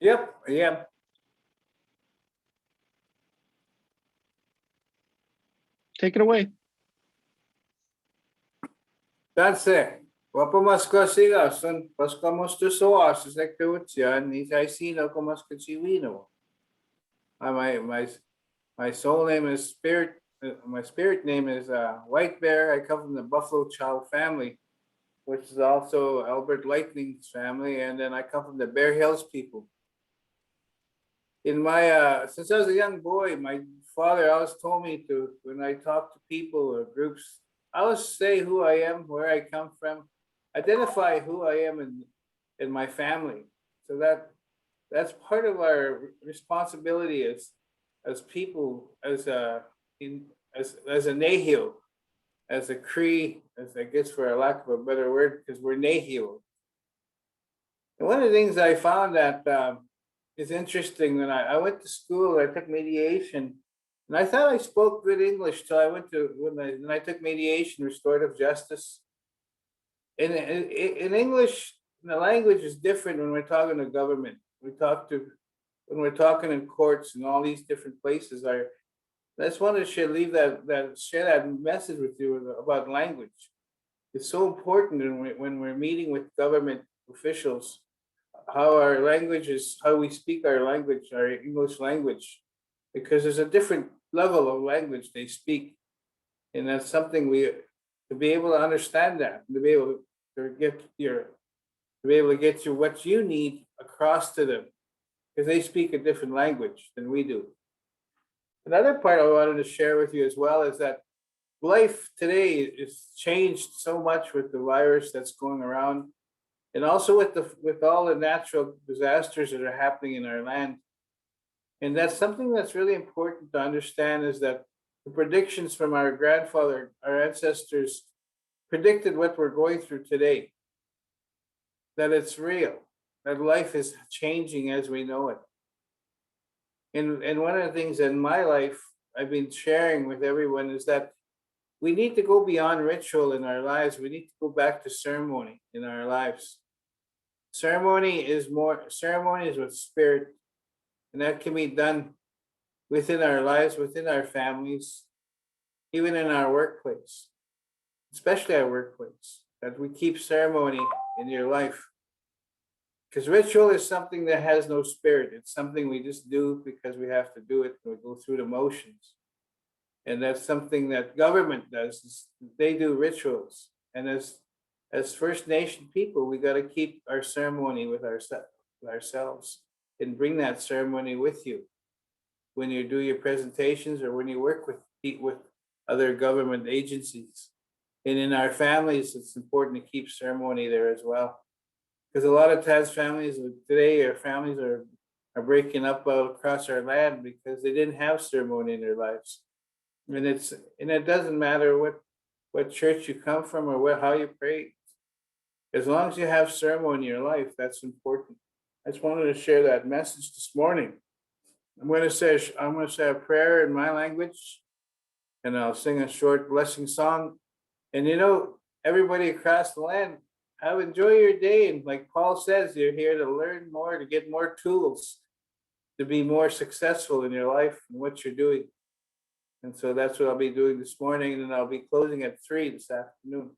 Yep, yeah. Take it away. That's it. Wapamaskasiga, son paskamos to soas, is like the Utsian, is I see no comascachivino. My soul name is Spirit, my spirit name is White Bear. I come from the Buffalo Chow family, which is also Albert Lightning's family, and then I come from the Bear Hills people. In my since I was a young boy, my father always told me to, when I talk to people or groups, I always say who I am, where I come from, identify who I am in my family. So that's part of our responsibility as people, as a Nahil, as a Cree, as I guess for a lack of a better word, because we're Nahil. And one of the things I found that is interesting when I went to school, I took mediation, and I thought I spoke good English till I went to when I took mediation, restorative justice. In English, the language is different when we're talking to government. When we're talking in courts and all these different places. I just wanted to share that message with you about language. It's so important when we're meeting with government officials, how our language is, how we speak our language, our English language, because there's a different level of language they speak. And that's something to be able to understand that, to be able to get you what you need across to them, because they speak a different language than we do. Another part I wanted to share with you as well is that life today is changed so much with the virus that's going around, and also with all the natural disasters that are happening in our land. And that's something that's really important to understand, is that the predictions from our ancestors predicted what we're going through today, that it's real, that life is changing as we know it. And one of the things in my life I've been sharing with everyone is that we need to go beyond ritual in our lives. We need to go back to ceremony in our lives. Ceremony is with spirit, and that can be done within our lives, within our families, even in our workplace, especially our workplace, that we keep ceremony in your life. Because ritual is something that has no spirit. It's something we just do because we have to do it. We go through the motions. And that's something that government does. They do rituals. And as First Nation people, we got to keep our ceremony with ourselves and bring that ceremony with you when you do your presentations or when you work with other government agencies. And in our families, it's important to keep ceremony there as well. Because a lot of times families are breaking up all across our land because they didn't have ceremony in their lives. And it doesn't matter what church you come from or how you pray. As long as you have ceremony in your life, that's important. I just wanted to share that message this morning. I'm going to say a prayer in my language, and I'll sing a short blessing song. And everybody across the land, enjoy your day. And like Paul says, you're here to learn more, to get more tools, to be more successful in your life and what you're doing. And so that's what I'll be doing this morning, and then I'll be closing at 3 this afternoon.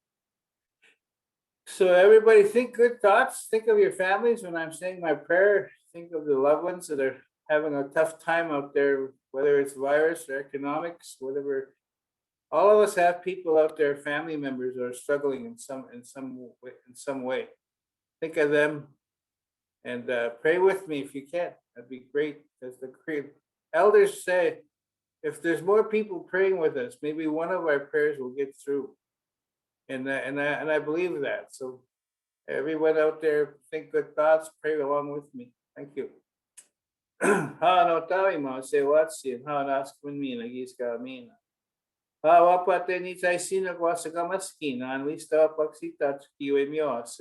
So everybody, think good thoughts. Think of your families when I'm saying my prayer. Think of the loved ones that are having a tough time out there, whether it's virus or economics, whatever. All of us have people out there, family members, that are struggling in some way. Think of them and pray with me if you can. That'd be great. As the elders say, if there's more people praying with us, maybe one of our prayers will get through. And I believe that. So everyone out there, think good thoughts, pray along with me. Thank you. Ha no tawi ma se watsi and ha nas kun mi nagis ka mina. Ha wapate ni tai sino kwasaka maskina and lista paksita kiwe mios.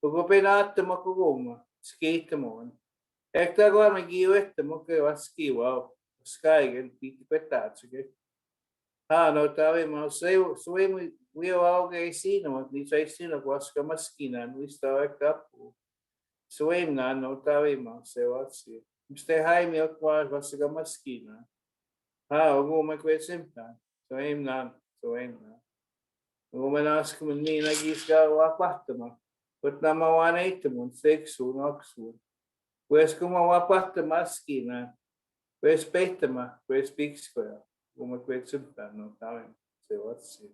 Pugopenat makuguma skate mo. Ekta gwa magiwet mo ke waski wow. Sky and piti petats okay. Ha no tawi ma se we all gay sino ni tai sino kwasaka maskina and lista ekta. Suem na no tawi ma se watsi. Mste hai milk was vasiga maskina. Ha ogo ma kwesimta. Suem na. Umanas kumni nagisga wapahtama. But na mawana itamun sexu noxu. Pues kumawapahta maskina. Pues petama. Pues pixkoya. Uma kwesimta no tawi se watsi.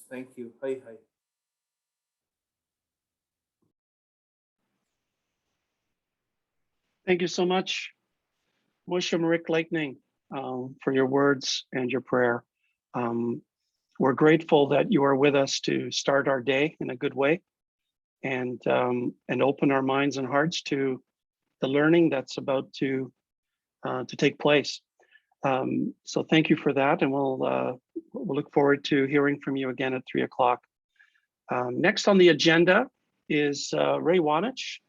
Thank you. Hi, hi. Thank you so much, Musham Rick Lightning, for your words and your prayer. We're grateful that you are with us to start our day in a good way and open our minds and hearts to the learning that's about to take place. So thank you for that, and we'll look forward to hearing from you again at 3 o'clock. Next on the agenda is Ray Wanich,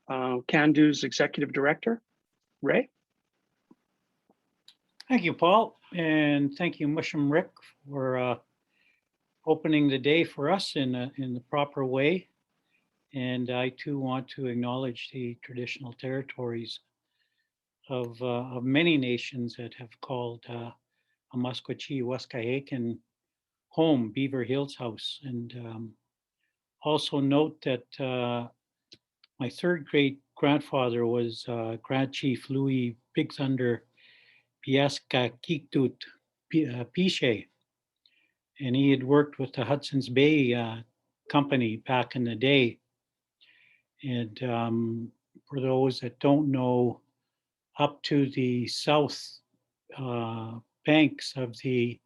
Cando's Executive Director. Ray? Thank you, Paul, and thank you, Musham Rick, for opening the day for us in the proper way. And I too want to acknowledge the traditional territories of many nations that have called Amasquatchie, Waskahekin home, Beaver Hills House. And also note that my third great grandfather was Grand Chief Louis Big Thunder Piaska Kiktut Piche. And he had worked with the Hudson's Bay Company back in the day. And for those that don't know, up to the south banks of the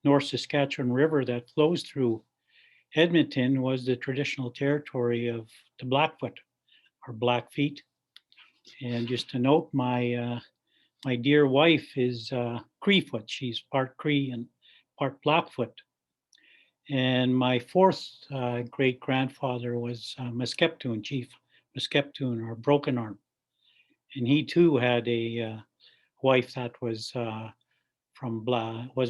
North Saskatchewan River that flows through Edmonton was the traditional territory of the Blackfoot or Blackfeet. And just to note, my dear wife is Creefoot. She's part Cree and part Blackfoot. And my fourth great grandfather was Meskeptune, Chief Meskeptune, or Broken Arm. And he too had a wife that was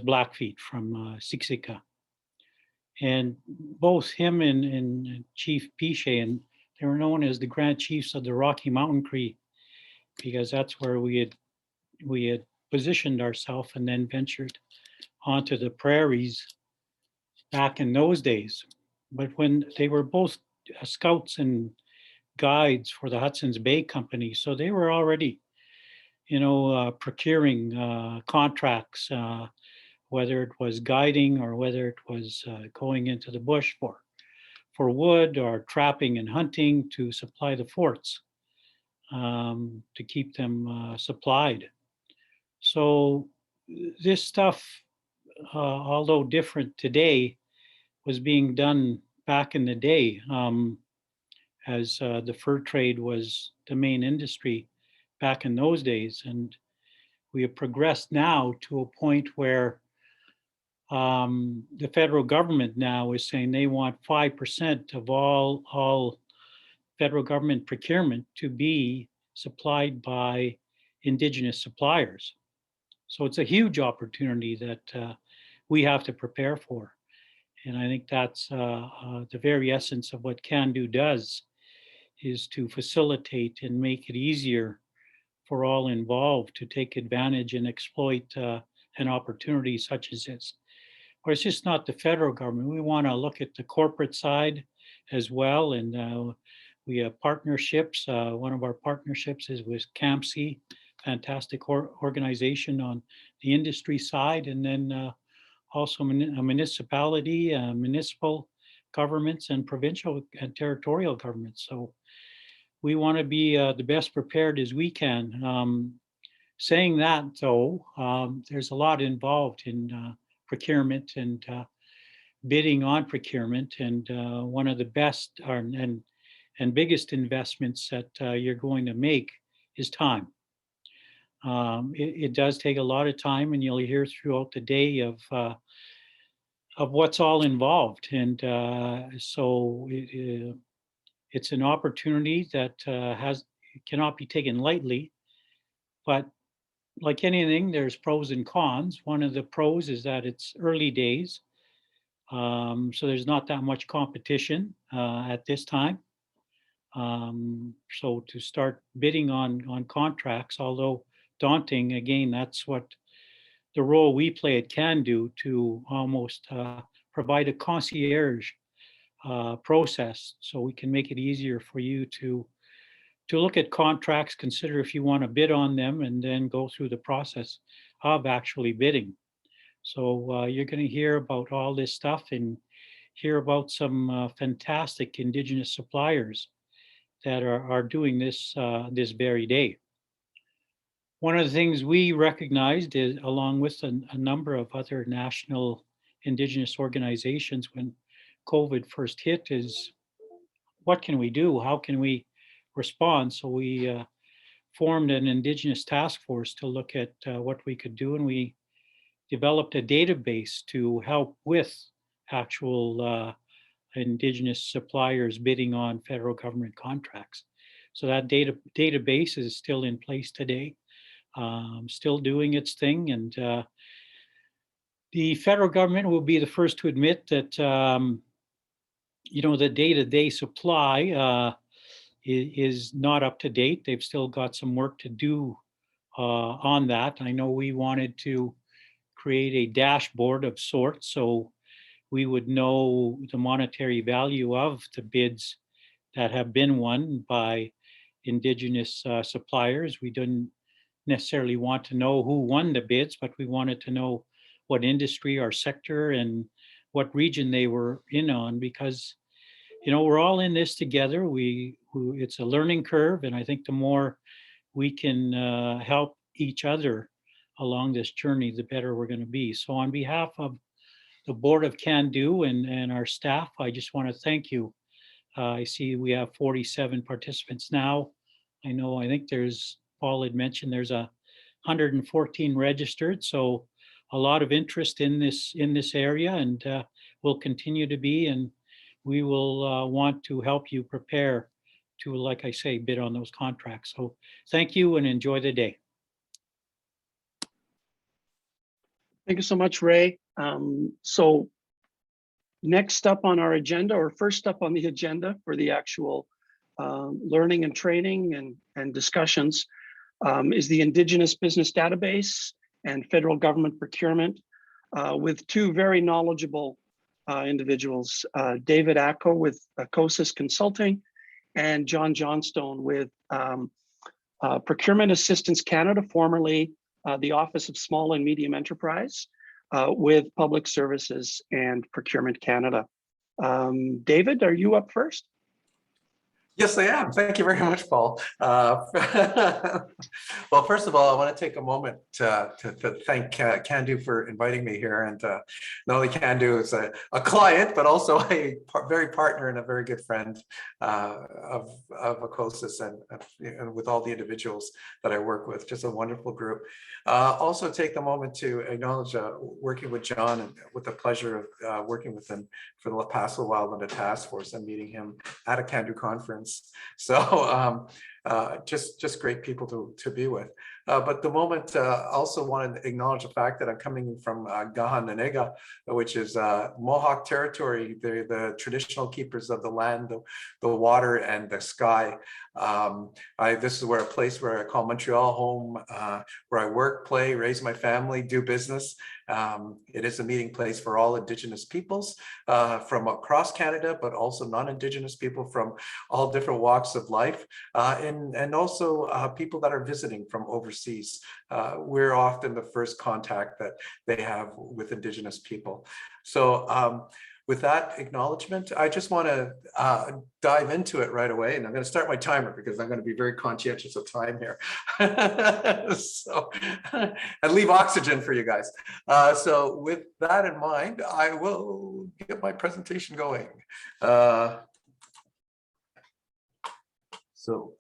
Blackfeet from Siksika. And both him and Chief Piche, and they were known as the Grand Chiefs of the Rocky Mountain Cree, because that's where we had positioned ourselves and then ventured onto the prairies back in those days. But when they were both scouts and guides for the Hudson's Bay Company, so they were already, procuring contracts, whether it was guiding or whether it was going into the bush for wood or trapping and hunting to supply the forts, to keep them supplied. So this stuff, although different today, was being done back in the day, as the fur trade was the main industry back in those days. And we have progressed now to a point where the federal government now is saying they want 5% of all federal government procurement to be supplied by Indigenous suppliers. So it's a huge opportunity that we have to prepare for. And I think that's the very essence of what Cando does, is to facilitate and make it easier for all involved to take advantage and exploit an opportunity such as this. Or it's just not the federal government. We want to look at the corporate side as well. And we have partnerships. One of our partnerships is with CAMC, fantastic organization on the industry side. And then also a municipality, municipal governments, and provincial and territorial governments. So we want to be the best prepared as we can. Saying that, though, there's a lot involved in procurement and bidding on procurement. And one of the best and biggest investments that you're going to make is time. It does take a lot of time, and you'll hear throughout the day of what's all involved. And so it's an opportunity that cannot be taken lightly. But like anything, there's pros and cons. One of the pros is that it's early days. So there's not that much competition at this time. So to start bidding on contracts, although daunting, again, that's what the role we play at Cando, to almost provide a concierge process, so we can make it easier for you to look at contracts, consider if you want to bid on them, and then go through the process of actually bidding. So you're going to hear about all this stuff and hear about some fantastic Indigenous suppliers that are doing this this very day. One of the things we recognized is, along with a number of other national Indigenous organizations when COVID first hit, is what can we do? How can we respond? So we formed an Indigenous task force to look at what we could do, and we developed a database to help with actual Indigenous suppliers bidding on federal government contracts. So that database is still in place today, still doing its thing. And the federal government will be the first to admit that, the day-to-day supply is not up to date. They've still got some work to do on that. I know we wanted to create a dashboard of sorts, so we would know the monetary value of the bids that have been won by Indigenous suppliers. We didn't necessarily want to know who won the bids, but we wanted to know what industry or sector and what region they were in on, because we're all in this together. It's a learning curve, and I think the more we can help each other along this journey, the better we're going to be. So on behalf of the board of Cando and our staff, I just want to thank you. I see we have 47 participants now. I think Paul had mentioned there's 114 registered, so a lot of interest in this area, and will continue to be, and we will want to help you prepare to, like I say, bid on those contracts. So thank you and enjoy the day. Thank you so much, Ray. So next up on our agenda, or first up on the agenda for the actual learning and training and discussions, is the Indigenous Business Database and federal government procurement, with two very knowledgeable individuals, David Acco with Acosys Consulting and John Johnstone with Procurement Assistance Canada, formerly the Office of Small and Medium Enterprise, with Public Services and Procurement Canada. David, are you up first? Yes, I am. Thank you very much, Paul. Well, first of all, I want to take a moment to thank Cando for inviting me here. And not only Cando is a client, but also a very partner and a very good friend of Acosys and with all the individuals that I work with. Just a wonderful group. Also take the moment to acknowledge working with John, and with the pleasure of working with him for the past little while in the task force and meeting him at a Cando conference. So just great people to be with. But the moment also wanted to acknowledge the fact that I'm coming from Gahananega, which is Mohawk territory. They're the traditional keepers of the land, the water, and the sky. This is where a place where I call Montreal home, where I work, play, raise my family, do business. It is a meeting place for all Indigenous peoples from across Canada, but also non-Indigenous people from all different walks of life, and also people that are visiting from overseas. We're often the first contact that they have with Indigenous people. So with that acknowledgement, I just want to dive into it right away. And I'm going to start my timer because I'm going to be very conscientious of time here. So, and leave oxygen for you guys. So with that in mind, I will get my presentation going. So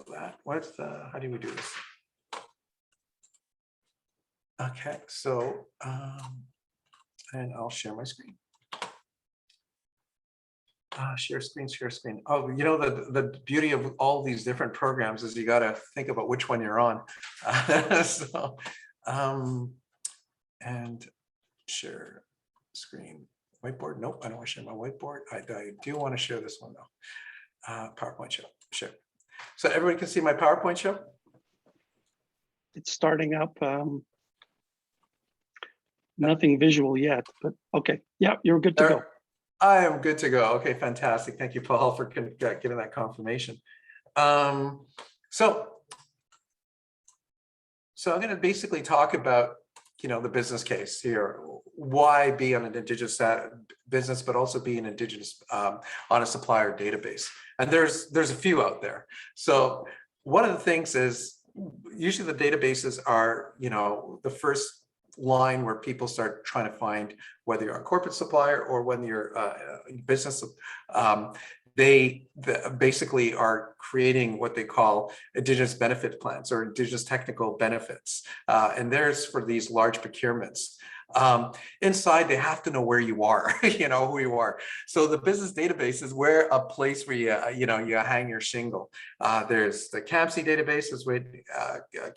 that, what's the, how do we do this? Okay, so, and I'll share my screen. Share screen, share screen. Oh, you know, the beauty of all these different programs is you got to think about which one you're on. So, and share screen. Whiteboard? Nope, I don't want to share my whiteboard. I do want to share this one though. PowerPoint show, share. So everybody can see my PowerPoint show? It's starting up. Nothing visual yet, but okay. Yeah, you're good to go. I am good to go. Okay, fantastic. Thank you, Paul, for giving that confirmation. So I'm going to basically talk about, you know, the business case here. Why be on an Indigenous business, but also be an Indigenous on a supplier database? And there's a few out there. So one of the things is usually the databases are, you know, the first line where people start trying to find whether you're a corporate supplier or when you're a business. They basically are creating what they call Indigenous benefit plans or Indigenous technical benefits. And there's for these large procurements. Inside, they have to know where you are, you know, who you are. So the business database is where a place where you hang your shingle. There's the CAMC database, is where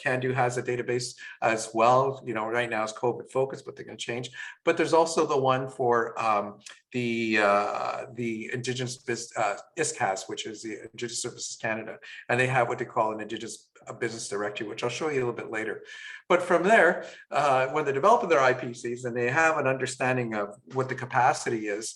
Cando has a database as well. You know, right now it's COVID focused, but they're going to change. But there's also the one for the Indigenous ISCAS, which is the Indigenous Services Canada, and they have what they call an Indigenous Business Directory, which I'll show you a little bit later. But from there, when they're developing their IPCs and they have an understanding of what the capacity is,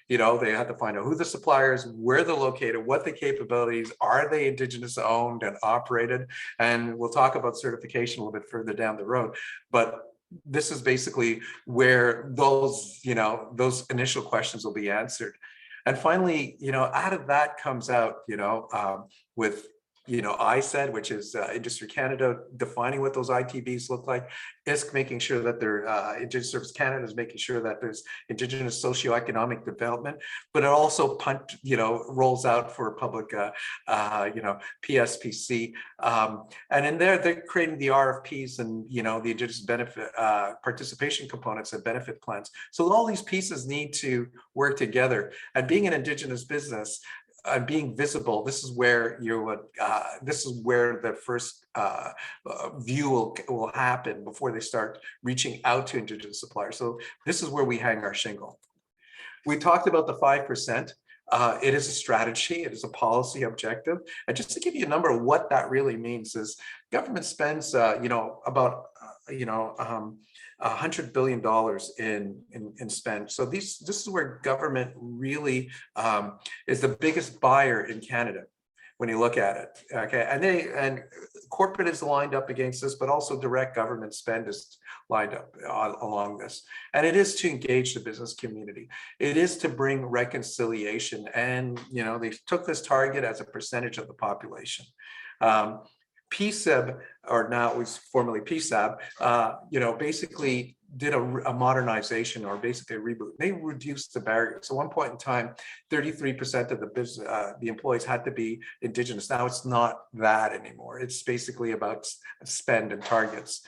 you know, they have to find out who the suppliers, where they're located, what the capabilities, are they Indigenous owned and operated? And we'll talk about certification a little bit further down the road. But this is basically where those, you know, those initial questions will be answered. And finally, you know, out of that comes out, you know, with, you know, ISED, which is Industry Canada, defining what those ITBs look like. ISC making sure that they're Indigenous Service Canada is making sure that there's Indigenous socioeconomic development, but it also rolls out for public, you know, PSPC, and in there they're creating the RFPs and, you know, the Indigenous benefit participation components and benefit plans. So all these pieces need to work together. And being an Indigenous business, being visible, this is where you would, this is where the first view will happen before they start reaching out to Indigenous suppliers. So this is where we hang our shingle. We talked about the 5%. It is a strategy, it is a policy objective. And just to give you a number of what that really means is government spends, you know, about, you know, $100 billion in spend. So this is where government really is the biggest buyer in Canada when you look at it. Okay, and corporate is lined up against this, but also direct government spend is lined up along this. And it is to engage the business community. It is to bring reconciliation. And, you know, they took this target as a percentage of the population. PSAB, or now it was formerly PSAB, you know, basically did a modernization or basically a reboot. They reduced the barriers. So at one point in time, 33% of the business, the employees had to be Indigenous. Now it's not that anymore. It's basically about spend and targets.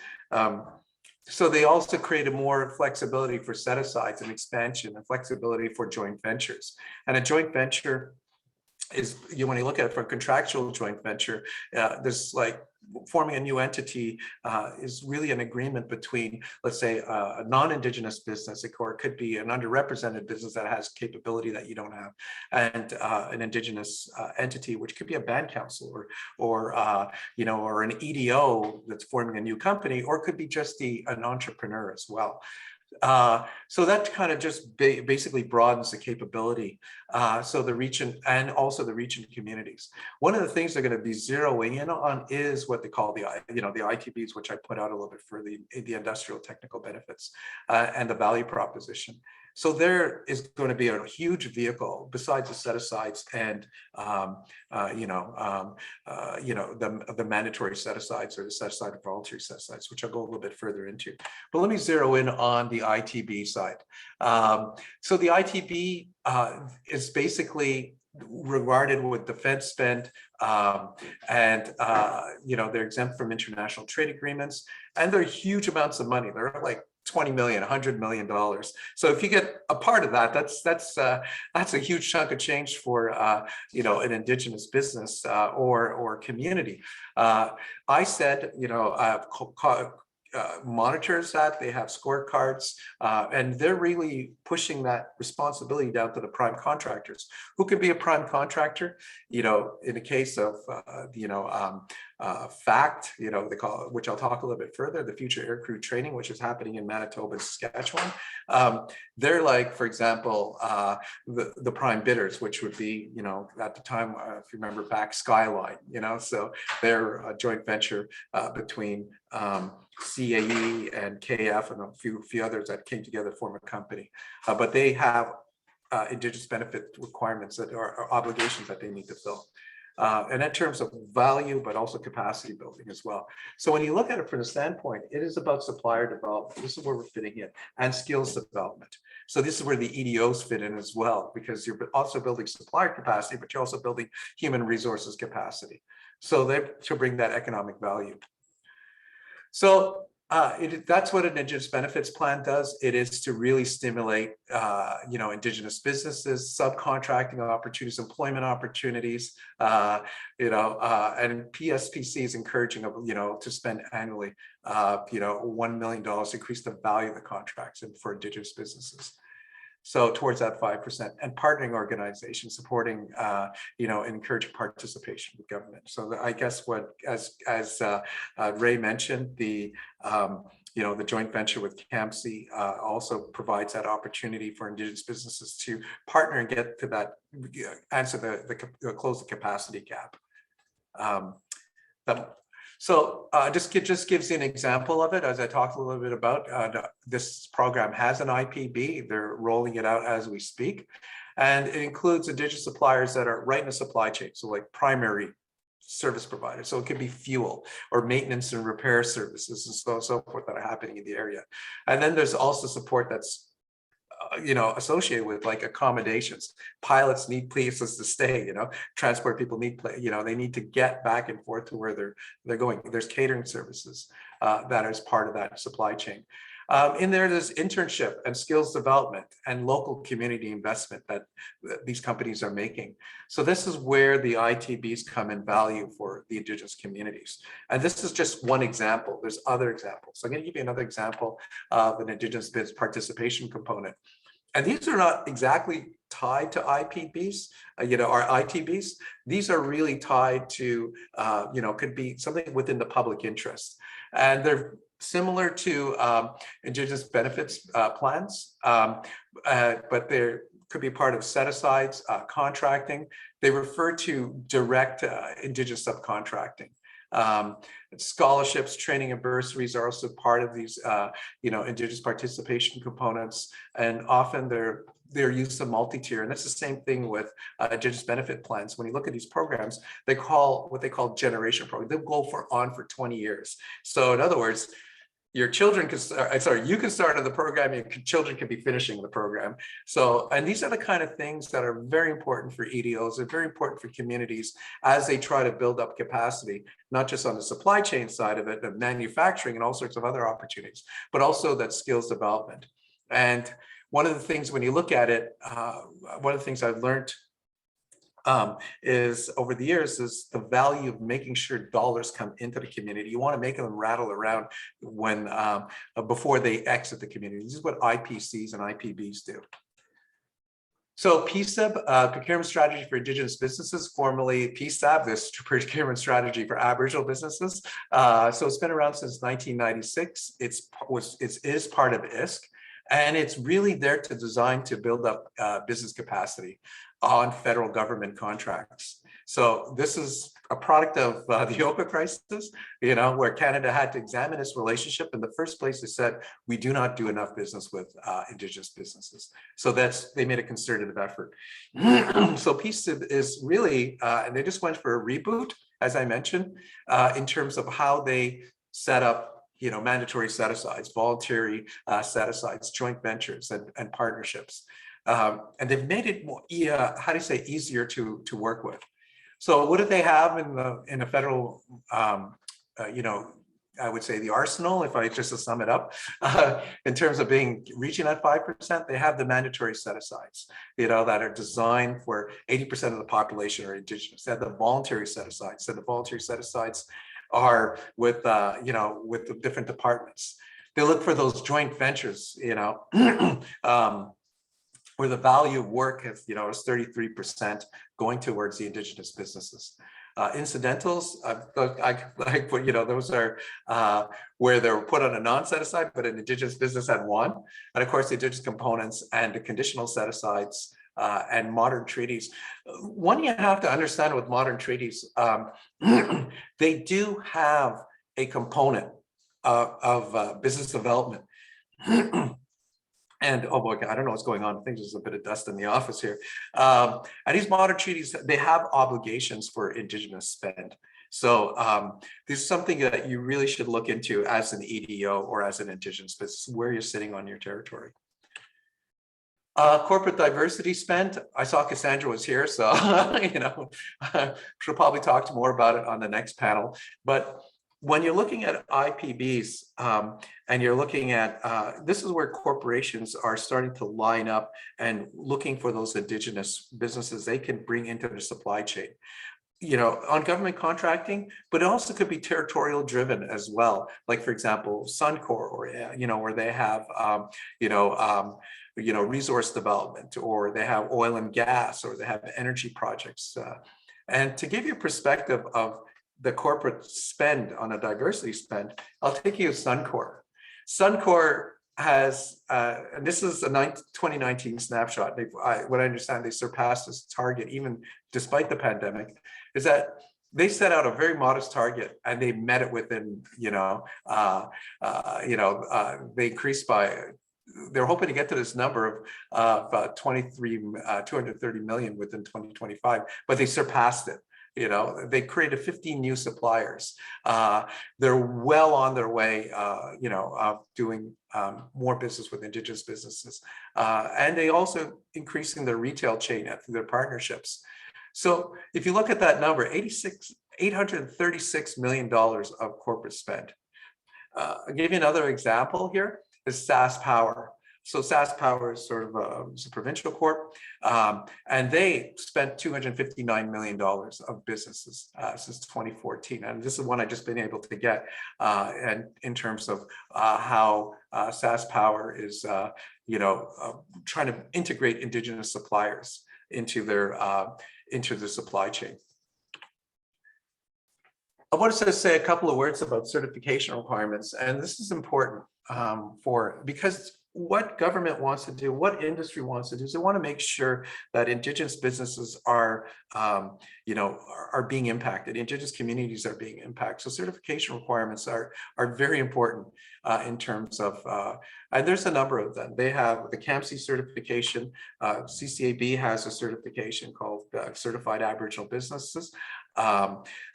So they also created more flexibility for set-asides and expansion and flexibility for joint ventures. And a joint venture when you look at it from contractual joint venture, there's like forming a new entity is really an agreement between, let's say, a non-Indigenous business, or it could be an underrepresented business that has capability that you don't have, and an Indigenous entity, which could be a band council or an EDO that's forming a new company, or it could be just an entrepreneur as well. So that kind of just basically broadens the capability. So the region and also the region communities. One of the things they're going to be zeroing in on is what they call the ITBs, which I put out a little bit for the industrial technical benefits and the value proposition. So there is going to be a huge vehicle besides the set-asides and the mandatory set-asides or the set-aside and voluntary set-asides, which I'll go a little bit further into. But let me zero in on the ITB side. So the ITB is basically regarded with defense spend, and they're exempt from international trade agreements, and they're huge amounts of money. They're like 20 million, $100 million. So if you get a part of that, that's a huge chunk of change for an Indigenous business or community. I said, monitors that, they have scorecards, and they're really pushing that responsibility down to the prime contractors. Who could be a prime contractor? In the case of FACT, they call it, which I'll talk a little bit further, the Future Aircrew Training, which is happening in Manitoba and Saskatchewan. They're like, for example, the prime bidders, which would be, at the time, if you remember back, Skyline, so they're a joint venture between CAE and KF and a few others that came together to form a company. But they have Indigenous benefit requirements that are obligations that they need to fill. And in terms of value, but also capacity building as well. So when you look at it from the standpoint, it is about supplier development. This is where we're fitting in, and skills development. So this is where the EDOs fit in as well, because you're also building supplier capacity, but you're also building human resources capacity. So they're to bring that economic value. So that's what an Indigenous benefits plan does. It is to really stimulate, Indigenous businesses, subcontracting opportunities, employment opportunities, and PSPC is encouraging, to spend annually, $1 million to increase the value of the contracts and for Indigenous businesses. So towards that 5%, and partnering organizations supporting, encouraging participation with government. So I guess as Ray mentioned, the joint venture with CAMC also provides that opportunity for Indigenous businesses to partner and get to that, close the capacity gap. So just gives you an example of it, as I talked a little bit about. This program has an IPB. They're rolling it out as we speak. And it includes Indigenous suppliers that are right in the supply chain, so like primary service providers. So it could be fuel or maintenance and repair services and so forth that are happening in the area. And then there's also support that's associated with like accommodations. Pilots need places to stay, transport people need, they need to get back and forth to where they're going. There's catering services that is part of that supply chain. In there's internship and skills development and local community investment that these companies are making. So this is where the ITBs come in value for the Indigenous communities. And this is just one example. There's other examples. So I'm going to give you another example of an Indigenous business participation component. And these are not exactly tied to IPBs, or ITBs. These are really tied to, could be something within the public interest. And they're similar to Indigenous benefits plans, but they could be part of set-asides, contracting. They refer to direct Indigenous subcontracting. Scholarships, training, and bursaries are also part of these, Indigenous participation components, and often they're used to multi-tier, and that's the same thing with Indigenous benefit plans. When you look at these programs, they call what they call generation program. They'll go on for 20 years. So in other words, your children can start, you can start on the program, your children can be finishing the program. So, and these are the kind of things that are very important for EDOs, they're very important for communities as they try to build up capacity, not just on the supply chain side of it, but manufacturing and all sorts of other opportunities, but also that skills development. And one of the things when you look at it, one of the things I've learned is over the years is the value of making sure dollars come into the community. You want to make them rattle around when before they exit the community. This is what IPCs and IPBs do. So PSAB, Procurement Strategy for Indigenous Businesses, formerly PSAB, this Procurement Strategy for Aboriginal Businesses. So it's been around since 1996. It is part of ISC, and it's really there to design to build up business capacity on federal government contracts. So this is a product of the Oka crisis, you know, where Canada had to examine its relationship. In the first place, they said, we do not do enough business with Indigenous businesses. So they made a concerted effort. So PSAB is really, and they just went for a reboot, as I mentioned, in terms of how they set up, you know, mandatory set-asides, voluntary set-asides, joint ventures and partnerships. And they've made it more, how do you say, easier to work with. So what do they have in the federal, you know, I would say the arsenal, if I just to sum it up, in terms of reaching that 5%, they have the mandatory set-asides, you know, that are designed for 80% of the population are Indigenous. They have the voluntary set-asides. So the voluntary set-asides are with, you know, with the different departments. They look for those joint ventures, you know, where the value of work is, you know, is 33% going towards the Indigenous businesses. Incidentals, you know, those are where they're put on a non-set-aside, but an Indigenous business had one. And of course, the Indigenous components and the conditional set-asides and modern treaties. One you have to understand with modern treaties, they do have a component of business development. And oh boy, I don't know what's going on. I think there's a bit of dust in the office here. And these modern treaties, they have obligations for Indigenous spend. So there's something that you really should look into as an EDO or as an Indigenous business, where you're sitting on your territory. Corporate diversity spend. I saw Cassandra was here, so you know, she'll probably talk more about it on the next panel. But when you're looking at IPBs and you're looking at, this is where corporations are starting to line up and looking for those Indigenous businesses they can bring into their supply chain, you know, on government contracting, but it also could be territorial driven as well. Like, for example, Suncor, or, you know, where they have, you know, resource development, or they have oil and gas, or they have energy projects. And to give you a perspective of the corporate spend on a diversity spend, I'll take you to Suncor. Suncor has, and this is a 2019 snapshot. What I understand, they surpassed this target even despite the pandemic. Is that they set out a very modest target and they met it within, you know, they increased by. They're hoping to get to this number of 230 million within 2025, but they surpassed it. You know, they created 15 new suppliers. They're well on their way, you know, of doing more business with Indigenous businesses. And they also increasing their retail chain through their partnerships. So if you look at that number, $836 million of corporate spend. I'll give you another example here is SAS Power. So SAS Power is sort of a provincial corp, and they spent $259 million of businesses since 2014. And this is one I've just been able to get, and in terms of how SAS Power is, you know, trying to integrate Indigenous suppliers into their supply chain. I want to say a couple of words about certification requirements, and this is important because what government wants to do, what industry wants to do, is they want to make sure that Indigenous businesses are, you know, are being impacted. Indigenous communities are being impacted. So certification requirements are very important in terms of, and there's a number of them. They have the CAMC certification. CCAB has a certification called Certified Aboriginal Businesses.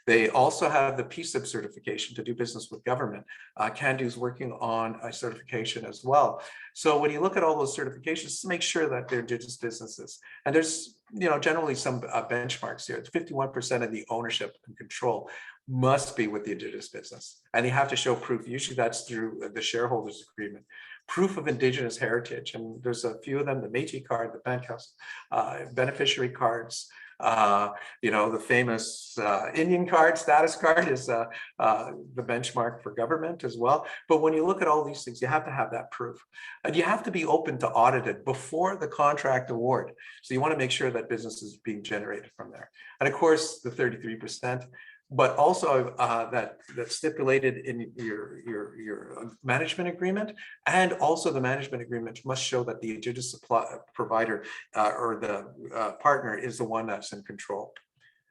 They also have the PSAB certification to do business with government. Cando is working on a certification as well. So when you look at all those certifications, make sure that they're Indigenous businesses. And there's, you know, generally some benchmarks here. It's 51% of the ownership and control must be with the Indigenous business. And you have to show proof. Usually that's through the shareholders agreement. Proof of Indigenous heritage. And there's a few of them, the Métis card, the beneficiary cards, You know, the famous Indian card, status card is the benchmark for government as well. But when you look at all these things, you have to have that proof. And you have to be open to audit it before the contract award. So you want to make sure that business is being generated from there. And of course, the 33%. But also that stipulated in your management agreement, and also the management agreement must show that the Indigenous supply provider or the partner is the one that's in control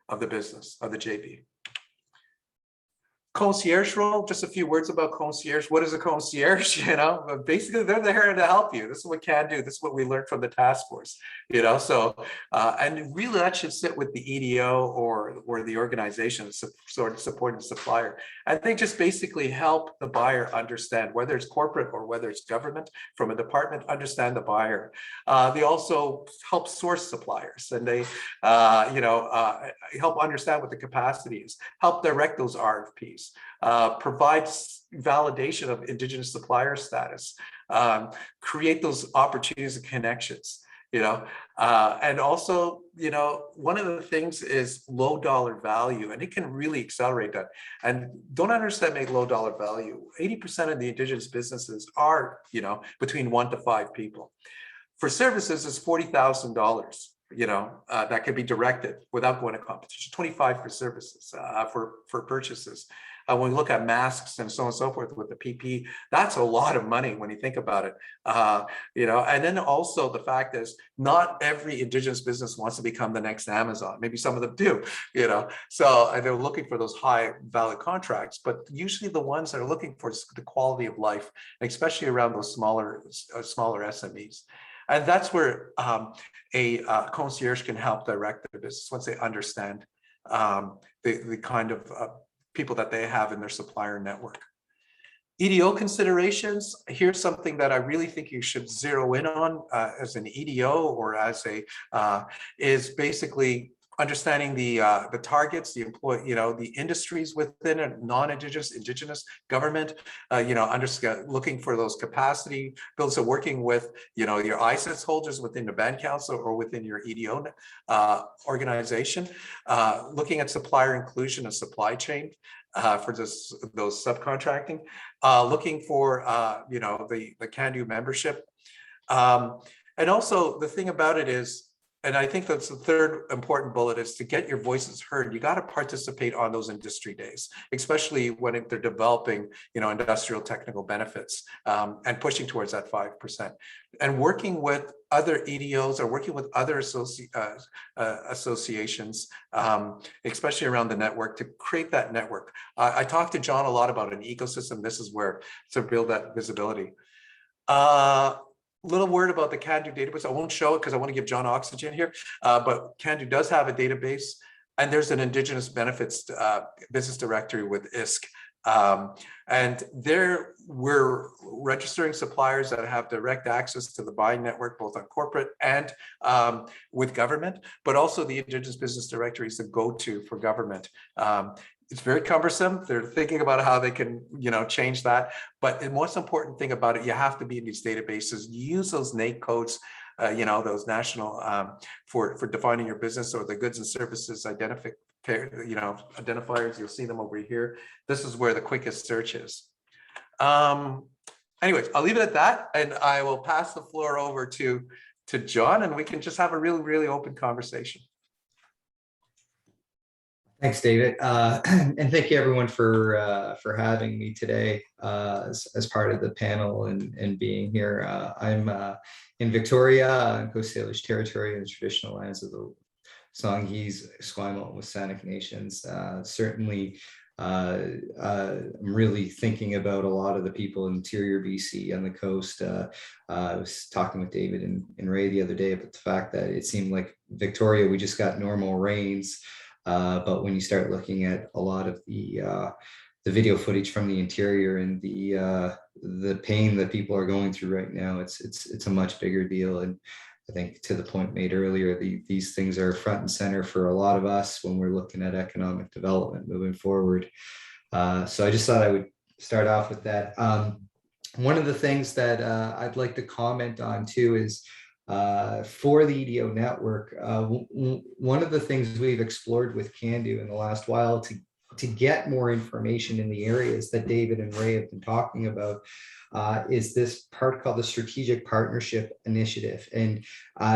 of the business, of the JV. Concierge role, just a few words about concierge. What is a concierge? You know, basically they're there to help you. This is what Cando. This is what we learned from the task force. You know, so and really that should sit with the EDO or the organization sort of supporting the supplier. And they just basically help the buyer understand, whether it's corporate or whether it's government, from a department, understand the buyer. They also help source suppliers, and they help understand what the capacity is, help direct those RFPs. Provides validation of Indigenous supplier status, create those opportunities and connections, you know, and also, you know, one of the things is low dollar value, and it can really accelerate that. And don't underestimate low dollar value. 80% of the Indigenous businesses are, you know, between 1 to 5 people. For services, it's $40,000. You know, that could be directed without going to competition. 25 for services, for purchases. When we look at masks and so on and so forth with the PP, that's a lot of money when you think about it. You know, and then also the fact is not every Indigenous business wants to become the next Amazon. Maybe some of them do, you know, so and they're looking for those high valid contracts, but usually the ones that are looking for the quality of life, especially around those smaller SMEs. And that's where a concierge can help direct their business once they understand the kind of people that they have in their supplier network. EDO considerations, here's something that I really think you should zero in on as an EDO or as a, is basically understanding the targets, the employee, you know, the industries within a non-Indigenous, Indigenous government, you know, looking for those capacity builds. So working with, you know, your ISIS holders within the band council or within your EDO organization, looking at supplier inclusion and supply chain for those subcontracting, looking for, you know, the Cando membership. And also the thing about it is, and I think that's the third important bullet, is to get your voices heard. You got to participate on those industry days, especially when they're developing, you know, industrial technical benefits and pushing towards that 5%. And working with other EDOs or working with other associations, especially around the network, to create that network. I talked to John a lot about an ecosystem. This is where to build that visibility. Little word about the Cando database. I won't show it because I want to give John oxygen here, but Cando does have a database, and there's an Indigenous benefits business directory with ISK. And there we're registering suppliers that have direct access to the buying network, both on corporate and with government, but also the Indigenous business directory is the go-to for government. It's very cumbersome. They're thinking about how they can, you know, change that. But the most important thing about it, you have to be in these databases. Use those NAIC codes, you know, those national for defining your business or the goods and services identifiers. You'll see them over here. This is where the quickest search is. Anyways, I'll leave it at that, and I will pass the floor over to John, and we can just have a really, really open conversation. Thanks, David. And thank you everyone for having me today as part of the panel and being here. I'm in Victoria, Coast Salish territory, in the traditional lands of the Songhees, Esquimalt, and Wasanich nations. Certainly, I'm really thinking about a lot of the people in interior BC on the coast. I was talking with David and Ray the other day about the fact that it seemed like Victoria, we just got normal rains. But when you start looking at a lot of the video footage from the interior and the pain that people are going through right now, it's a much bigger deal. And I think to the point made earlier, these things are front and center for a lot of us when we're looking at economic development moving forward. So I just thought I would start off with that. One of the things that I'd like to comment on too is for the EDO network, one of the things we've explored with Cando in the last while to get more information in the areas that David and Ray have been talking about is this part called the Strategic Partnership Initiative. And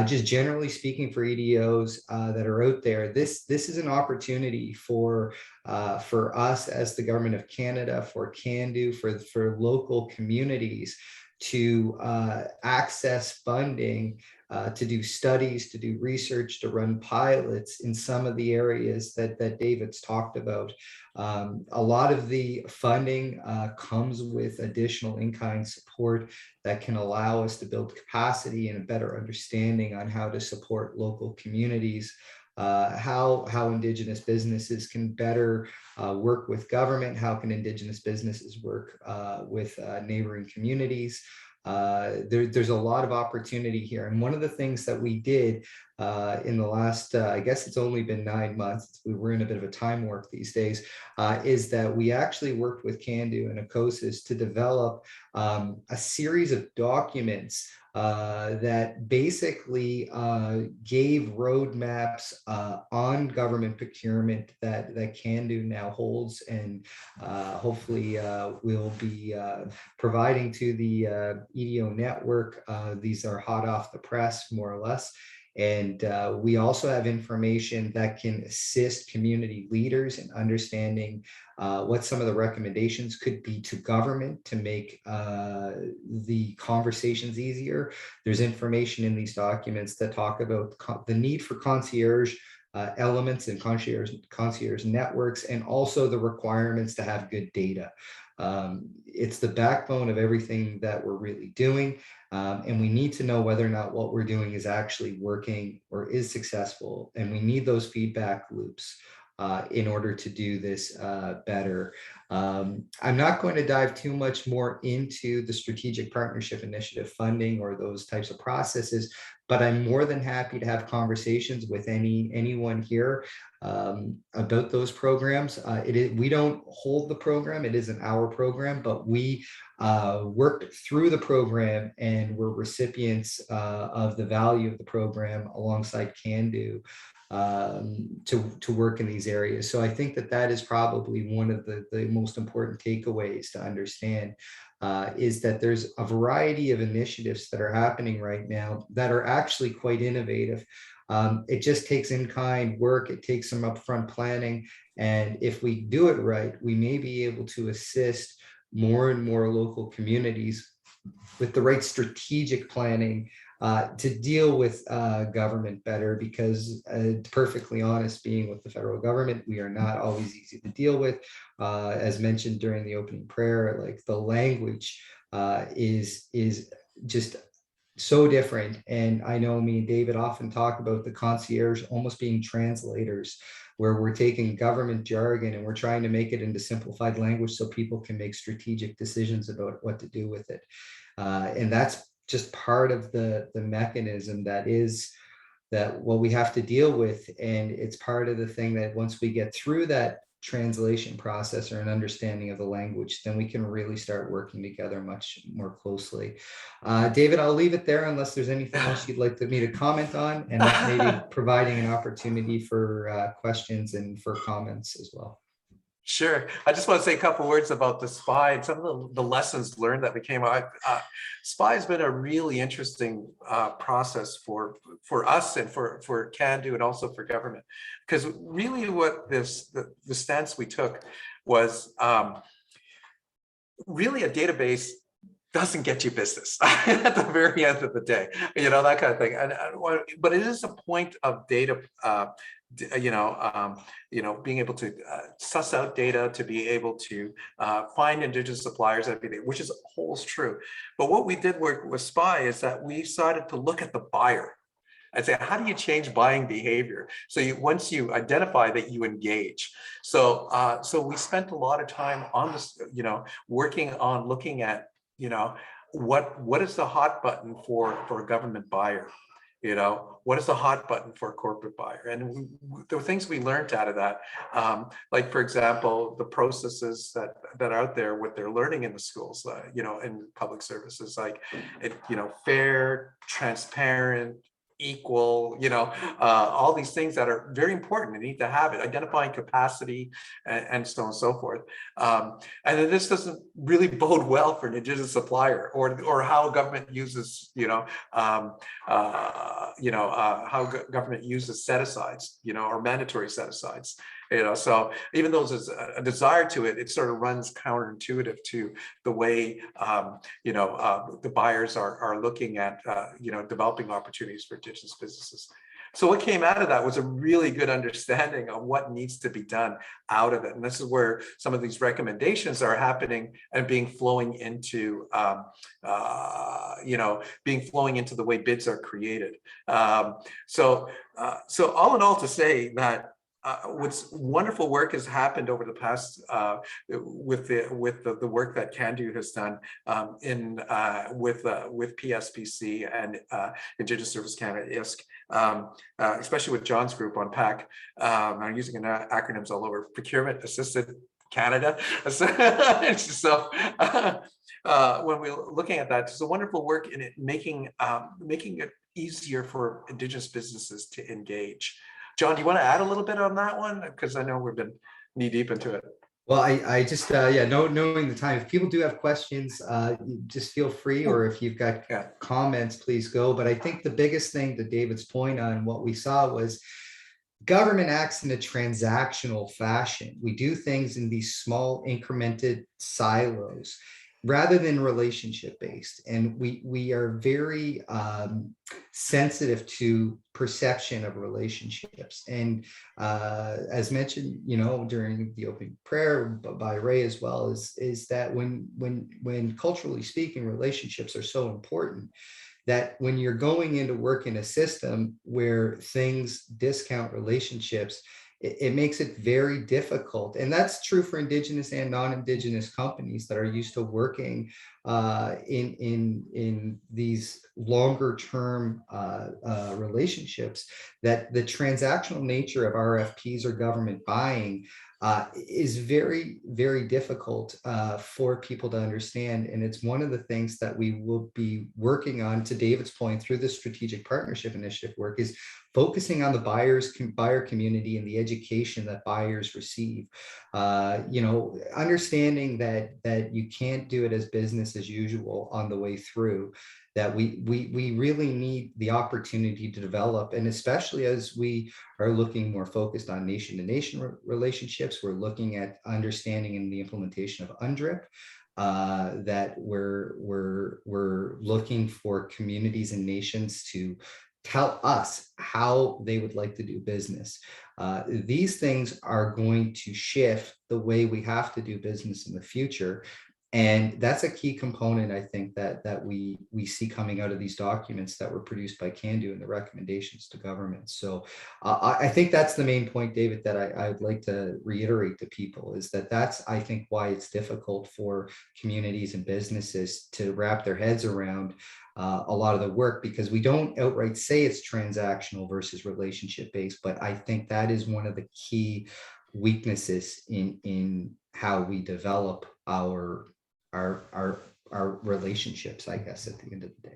just generally speaking for EDOs that are out there, this is an opportunity for us as the Government of Canada, for Cando, for local communities to access funding, to do studies, to do research, to run pilots in some of the areas that David's talked about. A lot of the funding comes with additional in-kind support that can allow us to build capacity and a better understanding on how to support local communities, how Indigenous businesses can better work with government, how can Indigenous businesses work with neighboring communities. There's a lot of opportunity here. And one of the things that we did in the last, I guess it's only been 9 months, we're in a bit of a time warp these days, is that we actually worked with Cando and Acosys to develop a series of documents that basically gave roadmaps on government procurement that Cando now holds, and hopefully will be providing to the EDO network. These are hot off the press, more or less. And we also have information that can assist community leaders in understanding what some of the recommendations could be to government to make the conversations easier. There's information in these documents that talk about the need for concierge elements and concierge networks, and also the requirements to have good data. It's the backbone of everything that we're really doing. And we need to know whether or not what we're doing is actually working or is successful. And we need those feedback loops in order to do this better. I'm not going to dive too much more into the Strategic Partnership Initiative funding or those types of processes, but I'm more than happy to have conversations with anyone here about those programs. We don't hold the program, it isn't our program, but we worked through the program and were recipients of the value of the program alongside Cando to work in these areas. So I think that is probably one of the most important takeaways to understand, is that there's a variety of initiatives that are happening right now that are actually quite innovative. It just takes in-kind work, it takes some upfront planning, and if we do it right, we may be able to assist more and more local communities with the right strategic planning to deal with government better, because to perfectly honest, being with the federal government, we are not always easy to deal with. As mentioned during the opening prayer, like the language is just so different. And I know me and David often talk about the concierge almost being translators, where we're taking government jargon and we're trying to make it into simplified language so people can make strategic decisions about what to do with it. And that's just part of the mechanism that what we have to deal with. And it's part of the thing that once we get through that translation process or an understanding of the language, then we can really start working together much more closely. David, I'll leave it there unless there's anything else you'd like me to comment on, and maybe providing an opportunity for questions and for comments as well. Sure. I just want to say a couple of words about the SPY and some of the lessons learned that we came out. SPY has been a really interesting process for us and for Cando and also for government, because really what the stance we took was really a database doesn't get you business at the very end of the day, that kind of thing. But it is a point of data, being able to suss out data, to be able to find Indigenous suppliers, everything, which holds true. But what we did work with SPY is that we started to look at the buyer and say, how do you change buying behavior? So once you identify that, you engage. So we spent a lot of time on this, working on looking at, what is the hot button for a government buyer? You know, what is the hot button for a corporate buyer? And there were things we learned out of that. Like, for example, the processes that are out there, what they're learning in the schools, you know, in public services, like, you know, fair, transparent, equal, you know, all these things that are very important and need to have it, identifying capacity and so on and so forth. And then this doesn't really bode well for an Indigenous supplier or how government uses, how government uses set-asides, or mandatory set-asides. So even though there's a desire to it, it sort of runs counterintuitive to the way, the buyers are looking at, developing opportunities for Indigenous businesses. So what came out of that was a really good understanding of what needs to be done out of it. And this is where some of these recommendations are happening and flowing into the way bids are created. So all in all, to say that what's wonderful work has happened over the past with the work that Cando has done with PSPC and Indigenous Service Canada, ISC, especially with John's group on PAC. I'm using acronyms all over. Procurement Assisted Canada. So when we're looking at that, it's a wonderful work in it, making it easier for Indigenous businesses to engage. John, do you want to add a little bit on that one? Because I know we've been knee deep into it. Well, I just, knowing the time, if people do have questions, just feel free, or if you've got comments, please go. But I think the biggest thing, to David's point on what we saw, was government acts in a transactional fashion. We do things in these small incremented silos rather than relationship based. And we are very sensitive to perception of relationships. And as mentioned, during the opening prayer by Ray as well, is that when culturally speaking, relationships are so important, that when you're going into work in a system where things discount relationships, it makes it very difficult. And that's true for Indigenous and non-Indigenous companies that are used to working in these longer term relationships, that the transactional nature of RFPs or government buying is very, very difficult for people to understand. And it's one of the things that we will be working on, to David's point, through the strategic partnership initiative work, is focusing on the buyer community and the education that buyers receive. Understanding that you can't do it as business as usual on the way through, that we really need the opportunity to develop. And especially as we are looking more focused on nation to nation relationships, we're looking at understanding in the implementation of UNDRIP, that we're looking for communities and nations to tell us how they would like to do business. These things are going to shift the way we have to do business in the future. And that's a key component, I think, that we see coming out of these documents that were produced by Cando and the recommendations to government. So I think that's the main point, David, that I would like to reiterate to people, is that's, I think, why it's difficult for communities and businesses to wrap their heads around a lot of the work, because we don't outright say it's transactional versus relationship based. But I think that is one of the key weaknesses in how we develop our relationships, I guess, at the end of the day.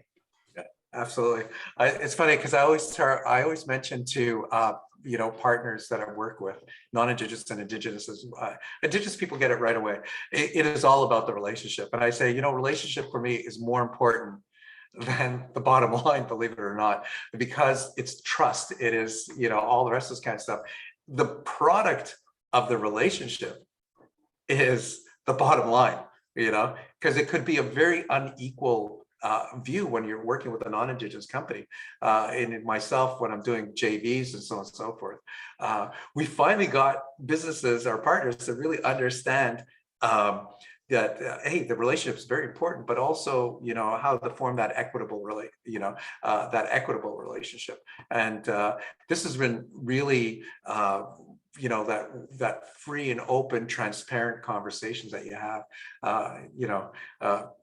Yeah, absolutely. It's funny because I always mention to partners that I work with, non-Indigenous and Indigenous, Indigenous people get it right away. It is all about the relationship, and I say, relationship for me is more important than the bottom line, believe it or not, because it's trust. It is, all the rest of this kind of stuff. The product of the relationship is the bottom line, because it could be a very unequal view when you're working with a non-Indigenous company. And myself, when I'm doing JVs and so on and so forth, we finally got businesses, our partners, to really understand that hey, the relationship is very important, but also how to form that equitable relationship. And this has been really you know, that free and open, transparent conversations that you have. You know,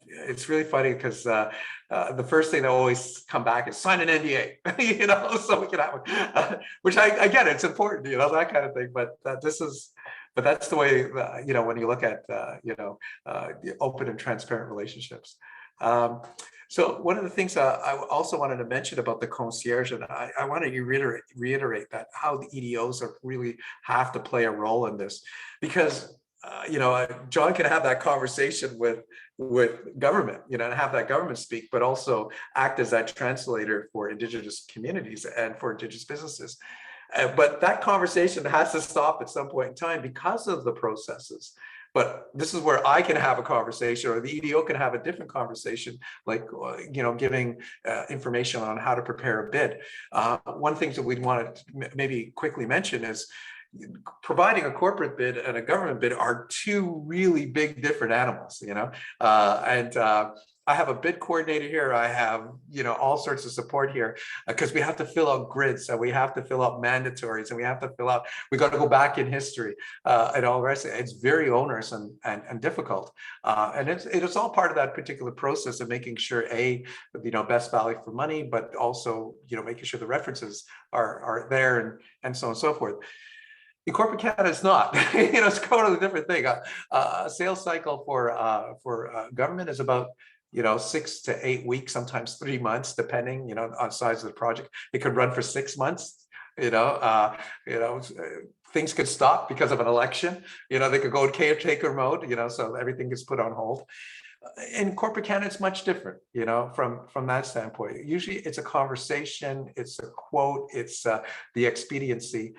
it's really funny because the first thing that always come back is sign an NDA, you know, so we can have, which I get, it's important, you know, that kind of thing. But but that's the way, you know, when you look at, you know, the open and transparent relationships. So one of the things I also wanted to mention about the concierge, and I want to reiterate that how the EDOs are really have to play a role in this, because you know, John can have that conversation with government, you know, and have that government speak, but also act as that translator for Indigenous communities and for Indigenous businesses. But that conversation has to stop at some point in time because of the processes. But this is where I can have a conversation, or the EDO can have a different conversation, like, you know, giving information on how to prepare a bid. One thing that we'd want to maybe quickly mention is providing a corporate bid and a government bid are two really big different animals, you know, I have a bid coordinator here. I have, you know, all sorts of support here because we have to fill out grids, and we have to fill out mandatories, and we have to fill out, we got to go back in history and all the rest. It's very onerous and difficult. And it's all part of that particular process of making sure, you know, best value for money, but also, you know, making sure the references are there and so on and so forth. In corporate Canada, it's not. You know, it's a totally different thing. A sales cycle for government is about, you know, 6 to 8 weeks, sometimes 3 months, depending, you know, on size of the project. It could run for 6 months. You know, things could stop because of an election. You know, they could go in caretaker mode. You know, so everything gets put on hold. In corporate Canada, it's much different, you know, from that standpoint. Usually it's a conversation, it's a quote, it's the expediency.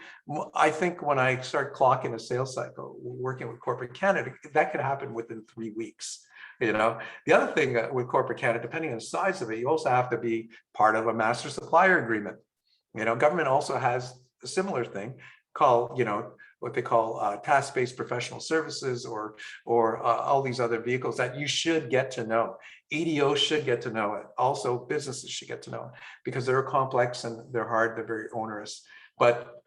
I think when I start clocking a sales cycle, working with corporate Canada, that could happen within 3 weeks. You know, the other thing with corporate Canada, depending on the size of it, you also have to be part of a master supplier agreement. You know, government also has a similar thing called, you know, what they call task-based professional services, or all these other vehicles that you should get to know. EDOs should get to know it. Also, businesses should get to know it because they're complex and they're hard, they're very onerous. But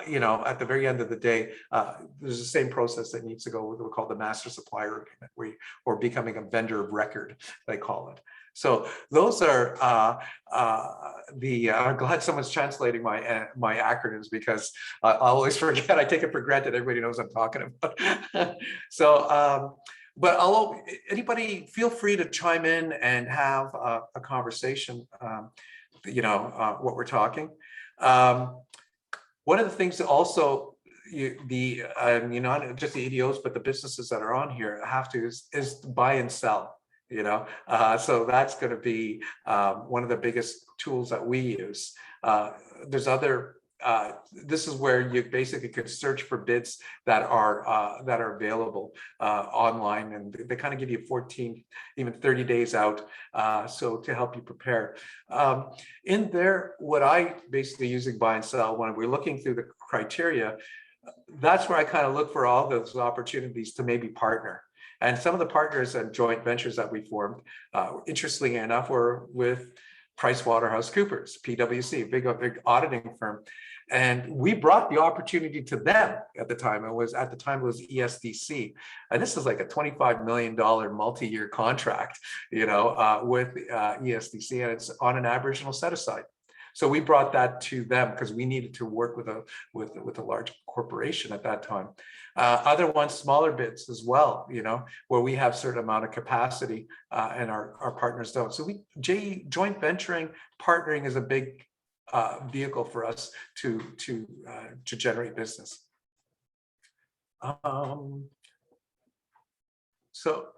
you know, at the very end of the day, there's the same process that needs to go with what we call the master supplier agreement, or becoming a vendor of record, they call it. So those are I'm glad someone's translating my acronyms, because I always forget. I take it for granted everybody knows what I'm talking about. So, but anybody feel free to chime in and have a conversation. You know, what we're talking. One of the things that also you know, not just the EDOs, but the businesses that are on here have to is buy and sell. You know, so that's going to be one of the biggest tools that we use. There's other. This is where you basically could search for bids that are available online, and they kind of give you 14, even 30 days out, so to help you prepare. In there, what I basically using buy and sell, when we're looking through the criteria, that's where I kind of look for all those opportunities to maybe partner. And some of the partners and joint ventures that we formed, interestingly enough, were with PricewaterhouseCoopers, PwC, big auditing firm. And we brought the opportunity to them at the time. It was ESDC. And this is like a $25 million multi-year contract, you know, with ESDC, and it's on an Aboriginal set aside. So we brought that to them because we needed to work with a large corporation at that time. Other ones, smaller bids as well, you know, where we have certain amount of capacity and our partners don't. So joint venturing, partnering is a big vehicle for us to generate business. So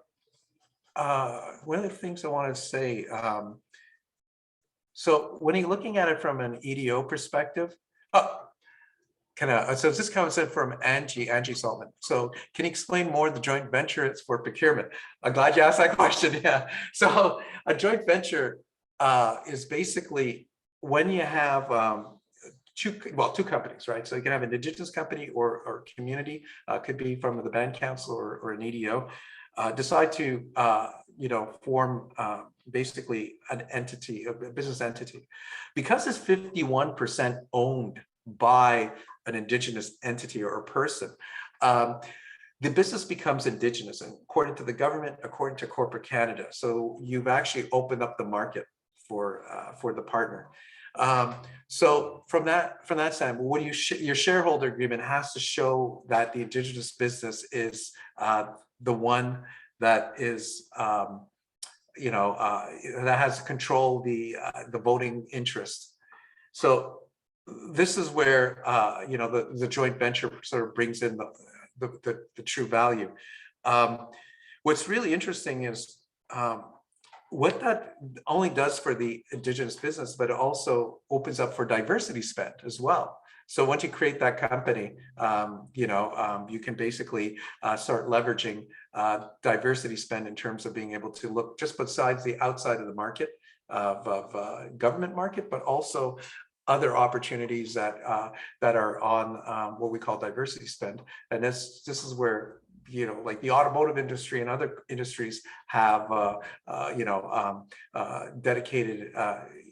one of the things I want to say. So when you're looking at it from an EDO perspective, so this comes in from Angie Saltman. So can you explain more the joint venture for procurement? I'm glad you asked that question. Yeah. So a joint venture is basically when you have two companies, right? So you can have an Indigenous company or community, could be from the band council or an EDO, decide to form basically an entity, a business entity. Because it's 51% owned by an Indigenous entity or person, the business becomes Indigenous, and according to the government, according to corporate Canada. So you've actually opened up the market for the partner. So from that standpoint, what do your shareholder agreement has to show that the Indigenous business is the one that is that has control the voting interest. So this is where the joint venture sort of brings in the true value. What's really interesting is what that only does for the Indigenous business, but it also opens up for diversity spend as well. So once you create that company, you can basically start leveraging diversity spend in terms of being able to look just besides the outside of the market of government market, but also other opportunities that are on what we call diversity spend. And this is where, like the automotive industry and other industries have, dedicated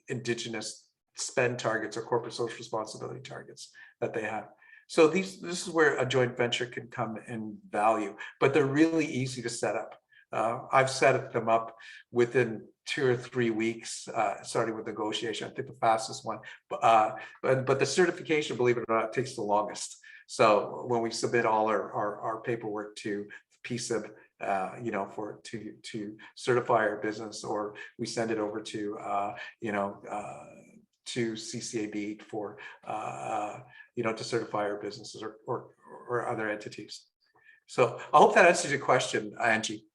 Indigenous spend targets or corporate social responsibility targets that they have. So this is where a joint venture can come in value, but they're really easy to set up. I've set them up within 2 or 3 weeks, starting with negotiation. I think the fastest one, but the certification, believe it or not, takes the longest. So when we submit all our paperwork to PSAB, to certify our business, or we send it over to CCAB for to certify our businesses or other entities. So I hope that answers your question, Angie.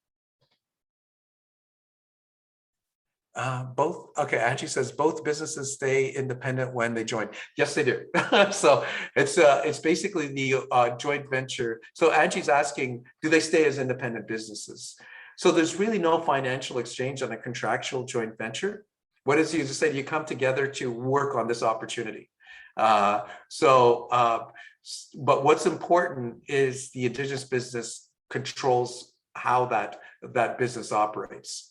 Okay, Angie says both businesses stay independent when they join. Yes, they do. So it's basically the joint venture. So Angie's asking, do they stay as independent businesses? So there's really no financial exchange on a contractual joint venture. What is you just say? You come together to work on this opportunity. But what's important is the Indigenous business controls how that business operates.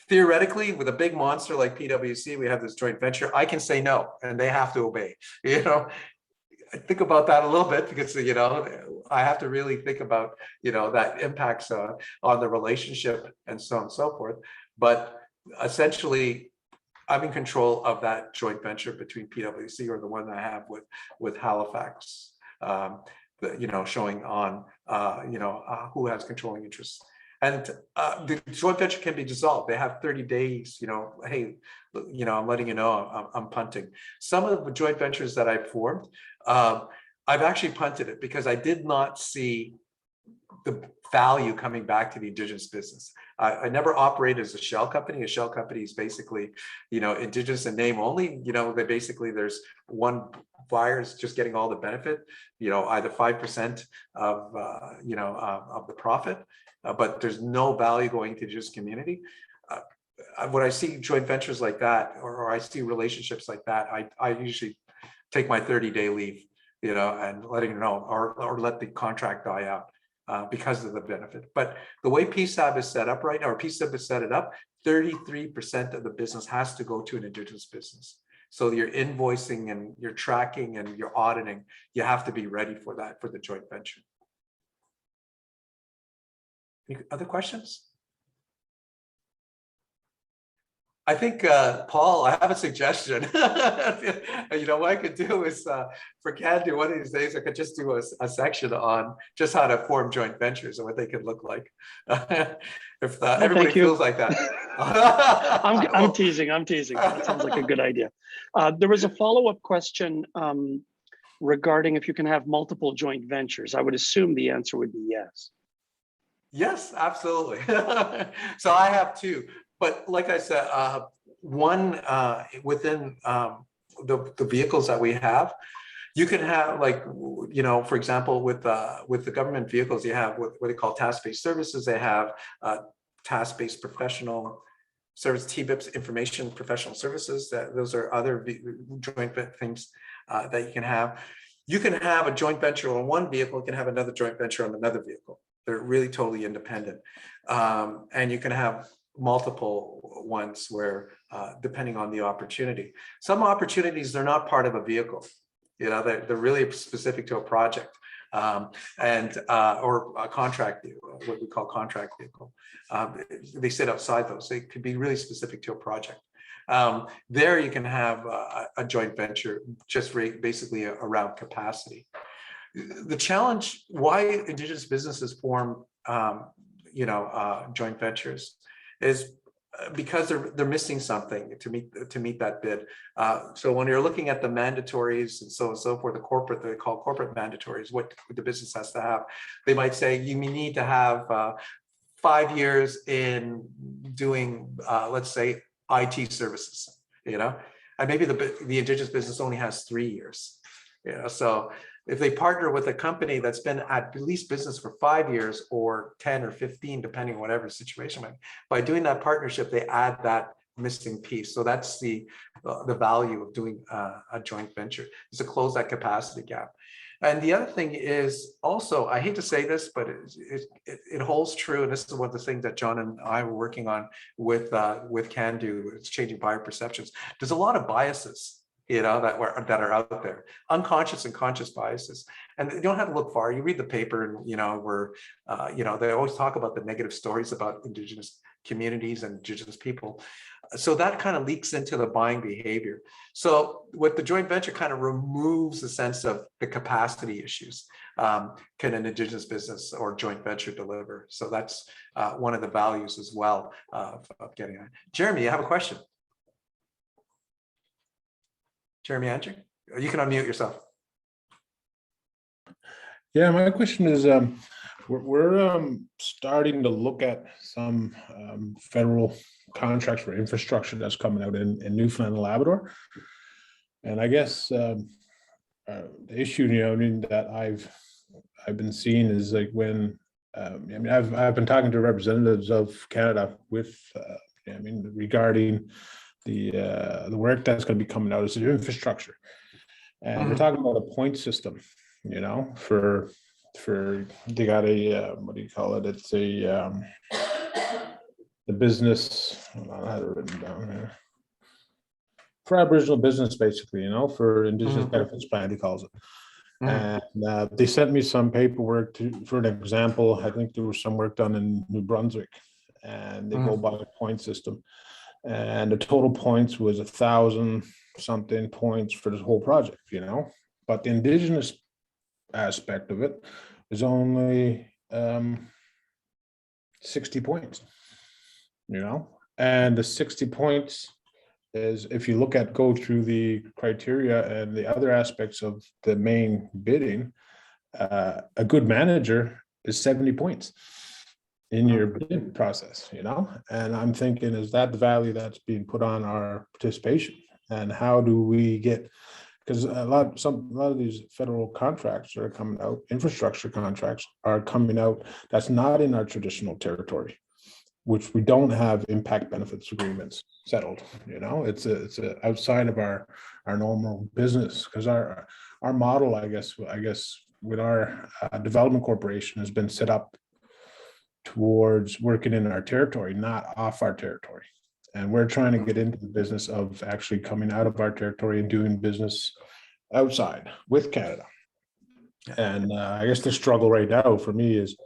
Theoretically, with a big monster like PwC, we have this joint venture. I can say no, and they have to obey. I think about that a little bit because I have to really think about that impacts on the relationship and so on and so forth. But essentially, I'm in control of that joint venture between PwC or the one that I have with Halifax. Showing on who has controlling interests. And the joint venture can be dissolved. They have 30 days, hey, I'm letting you know I'm punting. Some of the joint ventures that I've formed, I've actually punted it because I did not see the value coming back to the Indigenous business. I never operated as a shell company. A shell company is basically, Indigenous in name only. They basically, there's one buyer is just getting all the benefit, either 5% of the profit. But there's no value going to just community. When I see joint ventures like that, or I see relationships like that, I usually take my 30-day leave, and letting you know, or let the contract die out because of the benefit. But the way PSAB is set up right now, or PSAB has set it up, 33% of the business has to go to an Indigenous business. So your invoicing and your tracking and your auditing, you have to be ready for that for the joint venture. Any other questions? I think, Paul, I have a suggestion. What I could do is for Cando, one of these days, I could just do a section on just how to form joint ventures and what they could look like. If everybody feels like that. I'm teasing. That sounds like a good idea. There was a follow-up question regarding if you can have multiple joint ventures. I would assume the answer would be yes. Yes, absolutely. So I have two, but like I said, one within the vehicles that we have, you can have for example, with the government vehicles, you have what they call task-based services. They have task-based professional service, TBIPs, information professional services. Those are other joint things that you can have. You can have a joint venture on one vehicle, you can have another joint venture on another vehicle. They're really totally independent. And you can have multiple ones where, depending on the opportunity. Some opportunities, they're not part of a vehicle. they're really specific to a project. Or a contract vehicle, what we call contract vehicle. They sit outside those. They could be really specific to a project. There you can have a joint venture just basically around capacity. The challenge why Indigenous businesses form joint ventures is because they're missing something to meet that bid. So when you're looking at the mandatories and so forth, they call corporate mandatories, what the business has to have, they might say you need to have 5 years in doing, let's say, IT services, and maybe the Indigenous business only has 3 years, so if they partner with a company that's been at least business for 5 years or 10 or 15, depending on whatever situation, by doing that partnership, they add that missing piece. So that's the value of doing a joint venture, is to close that capacity gap. And the other thing is also, I hate to say this, but it holds true. And this is one of the things that John and I were working on with Cando. It's changing buyer perceptions. There's a lot of biases that are out there, unconscious and conscious biases, and you don't have to look far. You read the paper, and they always talk about the negative stories about Indigenous communities and Indigenous people. So that kind of leaks into the buying behavior. So what the joint venture kind of removes the sense of the capacity issues. Can an Indigenous business or joint venture deliver? So that's one of the values as well of getting it. Jeremy, you have a question? Jeremy Andrew, you can unmute yourself. Yeah, my question is, we're starting to look at some federal contracts for infrastructure that's coming out in Newfoundland and Labrador. And I guess the issue, that I've been seeing is like when, I've been talking to representatives of Canada with, regarding the work that's going to be coming out as infrastructure, and we're talking about a point system, for they got a what do you call it? It's a the business. I had it written down here for Aboriginal business, basically, for Indigenous benefits plan, he calls it. And they sent me some paperwork for an example. I think there was some work done in New Brunswick, and they go by a point system. And the total points was 1,000 something points for this whole project, but the Indigenous aspect of it is only 60 points, and the 60 points is, if you go through the criteria and the other aspects of the main bidding, a good manager is 70 points in your bid process, and I'm thinking, is that the value that's being put on our participation? And how do we get, because a lot of these federal contracts are coming out, infrastructure contracts are coming out, that's not in our traditional territory, which we don't have impact benefits agreements settled. It's outside of our normal business, because our model, I guess with our development corporation, has been set up towards working in our territory, not off our territory. And we're trying to get into the business of actually coming out of our territory and doing business outside with Canada. And I guess the struggle right now for me is,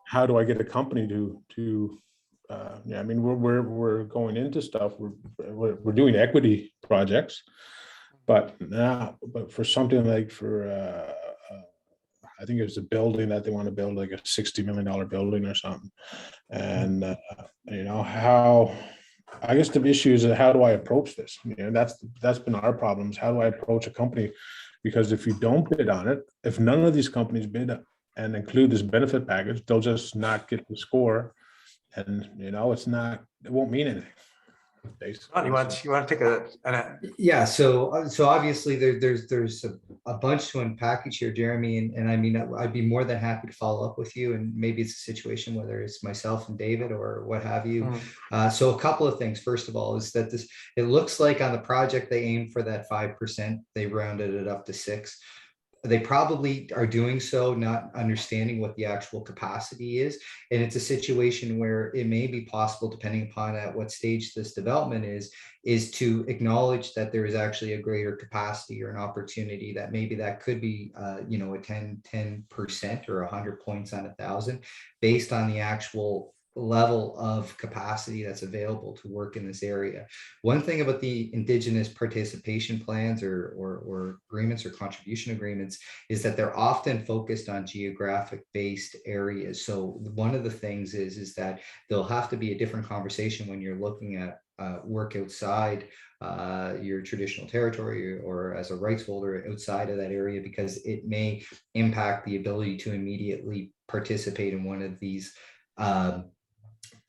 how do I get a company to we're going into stuff, we're doing equity projects, but for something like I think it was a building that they want to build, like a $60 million building or something. And, how, I guess the issue is, how do I approach this? That's been our problems. How do I approach a company? Because if you don't bid on it, if none of these companies bid and include this benefit package, they'll just not get the score. And, it won't mean anything. John, you want to take Yeah, so obviously there's a bunch to unpack here, Jeremy, and I'd be more than happy to follow up with you, and maybe it's a situation whether it's myself and David or what have you. So a couple of things. First of all, is that it looks like on the project they aimed for that 5%, they rounded it up to 6%. they probably are doing so not understanding what the actual capacity is. And it's a situation where it may be possible, depending upon at what stage this development is to acknowledge that there is actually a greater capacity or an opportunity that maybe that could be, you know, a 10% or 100 points on 1,000 based on the actual level of capacity that's available to work in this area. One thing about the Indigenous participation plans or agreements or contribution agreements is that they're often focused on geographic based areas. So one of the things is that there'll have to be a different conversation when you're looking at work outside your traditional territory or as a rights holder outside of that area, because it may impact the ability to immediately participate in one of these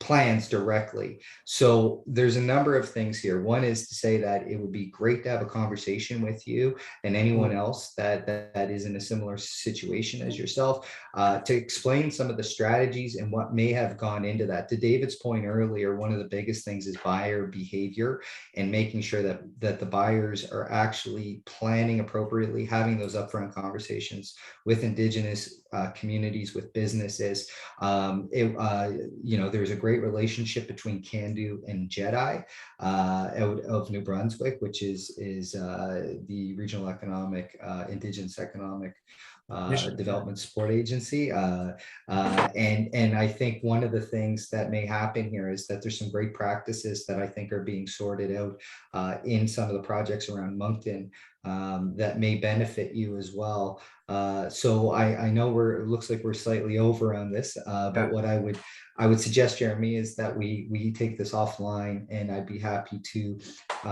plans directly. So there's a number of things here. One is to say that it would be great to have a conversation with you and anyone else that is in a similar situation as yourself to explain some of the strategies and what may have gone into that. To David's point earlier, one of the biggest things is buyer behavior and making sure that the buyers are actually planning appropriately, having those upfront conversations with Indigenous communities, with businesses. You know, there's a great relationship between Cando and Jedi out of New Brunswick, which is the regional economic, Indigenous economic development support agency. And I think one of the things that may happen here is that there's some great practices that I think are being sorted out in some of the projects around Moncton that may benefit you as well. So I know it looks like we're slightly over on this, but what I would suggest, Jeremy, is that we take this offline, and I'd be happy to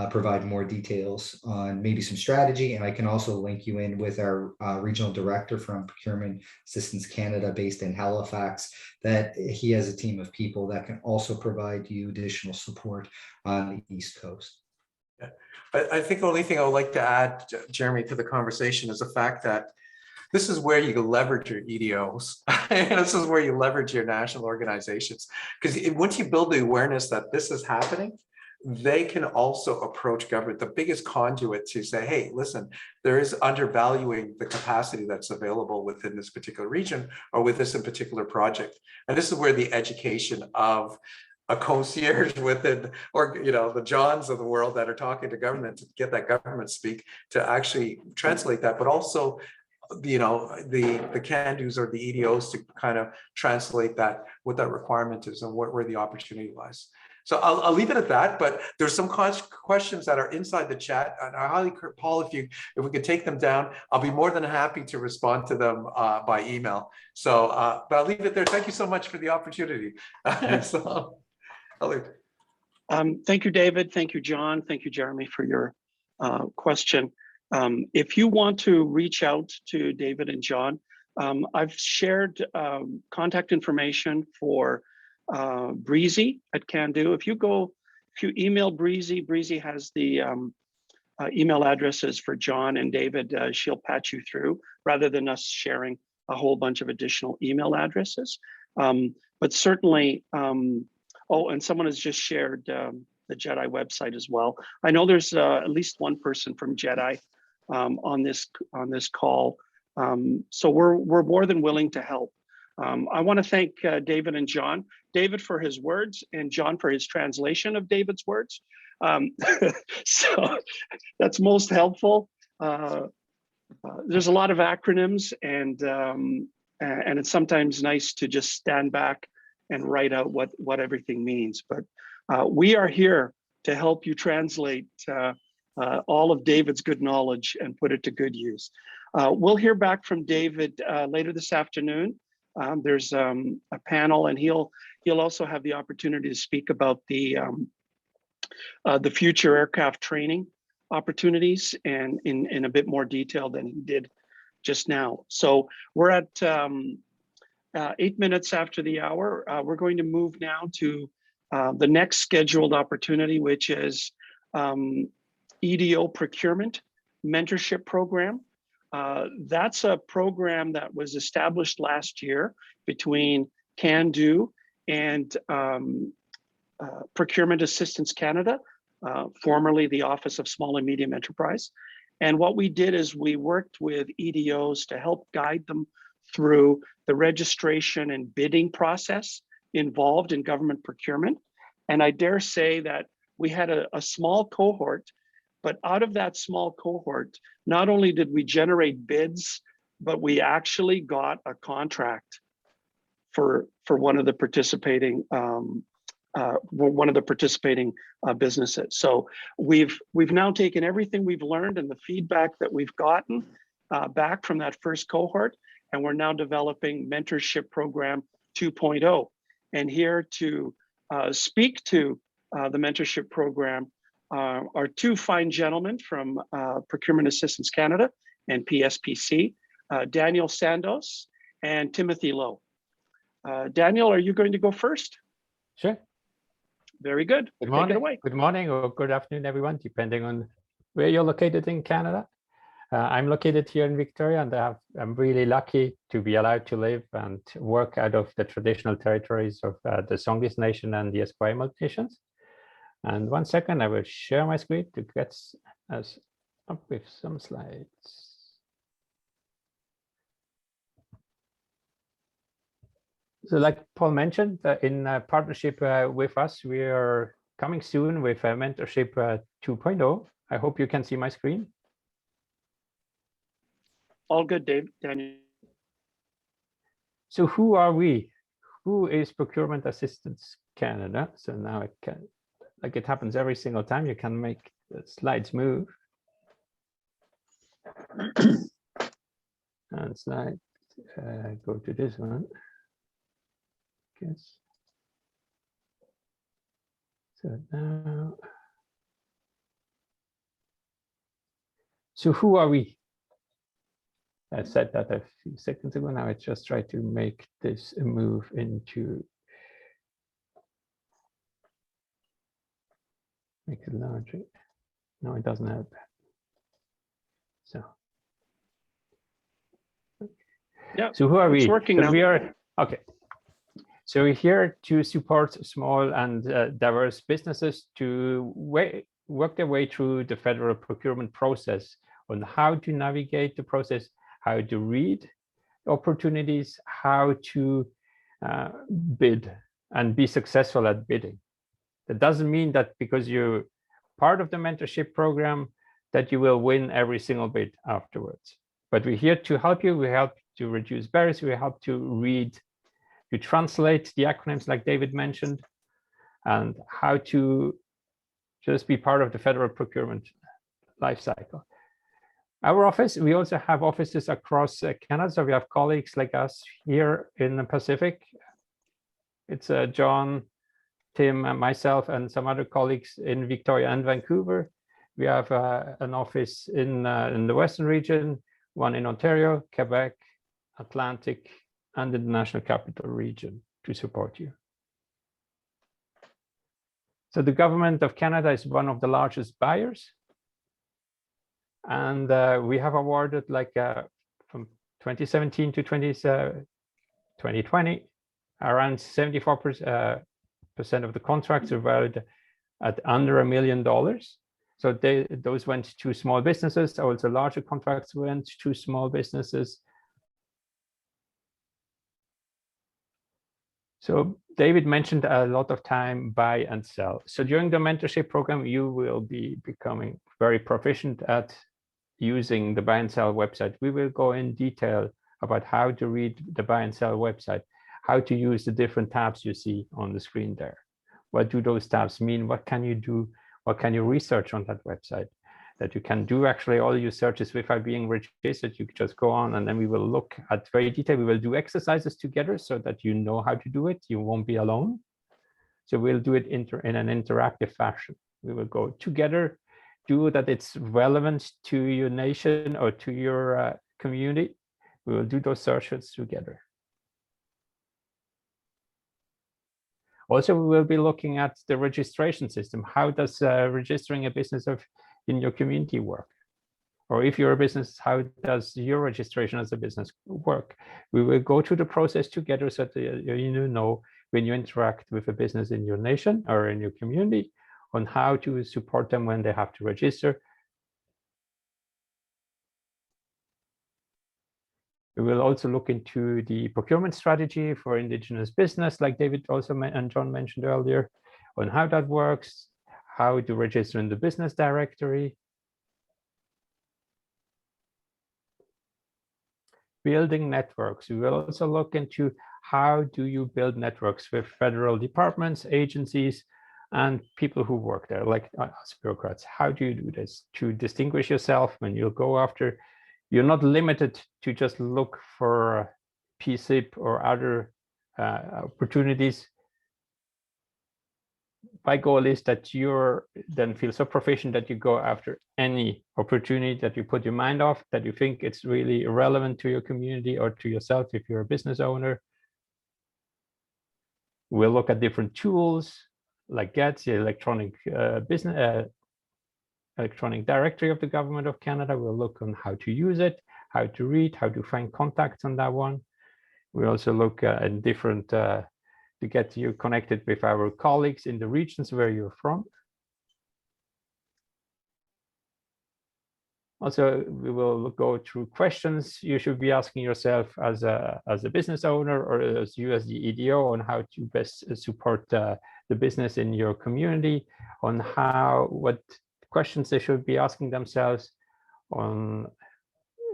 provide more details on maybe some strategy. And I can also link you in with our regional director from Procurement Assistance Canada based in Halifax, that he has a team of people that can also provide you additional support on the East Coast. Yeah. I think the only thing I would like to add, Jeremy, to the conversation is the fact that this is where you leverage your EDOs. And this is where you leverage your national organizations. Because once you build the awareness that this is happening, they can also approach government, the biggest conduit to say, hey, listen, there is undervaluing the capacity that's available within this particular region or with this in particular project. And this is where the education of a concierge within, or you know, the Johns of the world that are talking to government to get that government speak to actually translate that, but also, you know, the Candos or the EDOs to kind of translate that, what that requirement is and where the opportunity lies. So I'll leave it at that, but there's some questions that are inside the chat, and I highly, Paul, if we could take them down, I'll be more than happy to respond to them by email. So, but I'll leave it there. Thank you so much for the opportunity. So, I'll leave it. Thank you, David. Thank you, John. Thank you, Jeremy, for your question. If you want to reach out to David and John, I've shared contact information for Breezy at Cando. If you email Breezy, Breezy has the email addresses for John and David. She'll patch you through rather than us sharing a whole bunch of additional email addresses. But certainly, oh, and someone has just shared the Jedi website as well. I know there's at least one person from Jedi on this call, so we're more than willing to help. I want to thank David and John. David for his words and John for his translation of David's words. So that's most helpful. There's a lot of acronyms, and it's sometimes nice to just stand back and write out what everything means. But we are here to help you translate all of David's good knowledge and put it to good use. We'll hear back from David later this afternoon. There's a panel, and he'll also have the opportunity to speak about the future aircraft training opportunities and in a bit more detail than he did just now. So we're at 8 minutes after the hour. We're going to move now to the next scheduled opportunity, which is EDO Procurement Mentorship Program. That's a program that was established last year between Cando and Procurement Assistance Canada, formerly the Office of Small and Medium Enterprise. And what we did is we worked with EDOs to help guide them through the registration and bidding process involved in government procurement. And I dare say that we had a small cohort, but out of that small cohort, not only did we generate bids, but we actually got a contract for one of the participating businesses. So we've now taken everything we've learned and the feedback that we've gotten back from that first cohort, and we're now developing Mentorship Program 2.0. And here to speak to the Mentorship Program are two fine gentlemen from Procurement Assistance Canada and PSPC, Daniel Sandos and Timothy Lowe. Daniel, are you going to go first? Sure. Very good. Good Take morning. it away. Good morning or good afternoon, everyone, depending on where you're located in Canada. I'm located here in Victoria, and I'm really lucky to be allowed to live and work out of the traditional territories of the Songhees Nation and the Esquimalt Nations. And 1 second, I will share my screen to get us up with some slides. So like Paul mentioned, in partnership with us, we are coming soon with Mentorship 2.0. I hope you can see my screen. All good, Daniel. So who are we? Who is Procurement Assistance Canada? So now I can, like it happens every single time, you can make the slides move. And slide, go to this one. Yes. So now, so who are we? I said that a few seconds ago. Now I just try to make this a move into, make it larger. No, it doesn't help. So, Yeah. so who are we? It's working So now. we are, okay. So we're here to support small and diverse businesses to work their way through the federal procurement process on how to navigate the process, how to read opportunities, how to bid and be successful at bidding. That doesn't mean that because you're part of the mentorship program that you will win every single bid afterwards. But we're here to help you. We help to reduce barriers. We help to read, to translate the acronyms like David mentioned, and how to just be part of the federal procurement lifecycle. Our office, we also have offices across Canada. So we have colleagues like us here in the Pacific. It's John, Tim, and myself, and some other colleagues in Victoria and Vancouver. We have an office in the Western region, one in Ontario, Quebec, Atlantic, and in the National Capital Region to support you. So the government of Canada is one of the largest buyers. And we have awarded like from 2017 to 2020, around 74% of the contracts are valued at under $1 million. So those went to small businesses. Also larger contracts went to small businesses. So David mentioned a lot of time buy and sell. So during the mentorship program, you will be becoming very proficient at using the buy and sell website. We will go in detail about how to read the buy and sell website, how to use the different tabs you see on the screen there. What do those tabs mean? What can you do? What can you research on that website? That you can do actually all your searches without being registered. You just go on and then we will look at very detail. We will do exercises together so that you know how to do it. You won't be alone. So we'll do it in an interactive fashion. We will go together, do that it's relevant to your nation or to your community. We will do those searches together. Also, we will be looking at the registration system. How does registering a business in your community work? Or if you're a business, how does your registration as a business work? We will go through the process together so that you know when you interact with a business in your nation or in your community on how to support them when they have to register. We will also look into the procurement strategy for Indigenous business, like David also and John mentioned earlier, on how that works, how to register in the business directory, building networks. We will also look into how do you build networks with federal departments, agencies, and people who work there, like us bureaucrats. How do you do this to distinguish yourself when you go after? You're not limited to just look for PSAB or other opportunities. My goal is that you're then feel so proficient that you go after any opportunity that you put your mind off, that you think it's really relevant to your community or to yourself if you're a business owner. We'll look at different tools like GETS, the electronic electronic directory of the Government of Canada. We'll look on how to use it, how to read, how to find contacts on that one. We also look at different to get you connected with our colleagues in the regions where you're from. Also, we will go through questions you should be asking yourself as a business owner or as you as the EDO on how to best support the business in your community, on what questions they should be asking themselves, on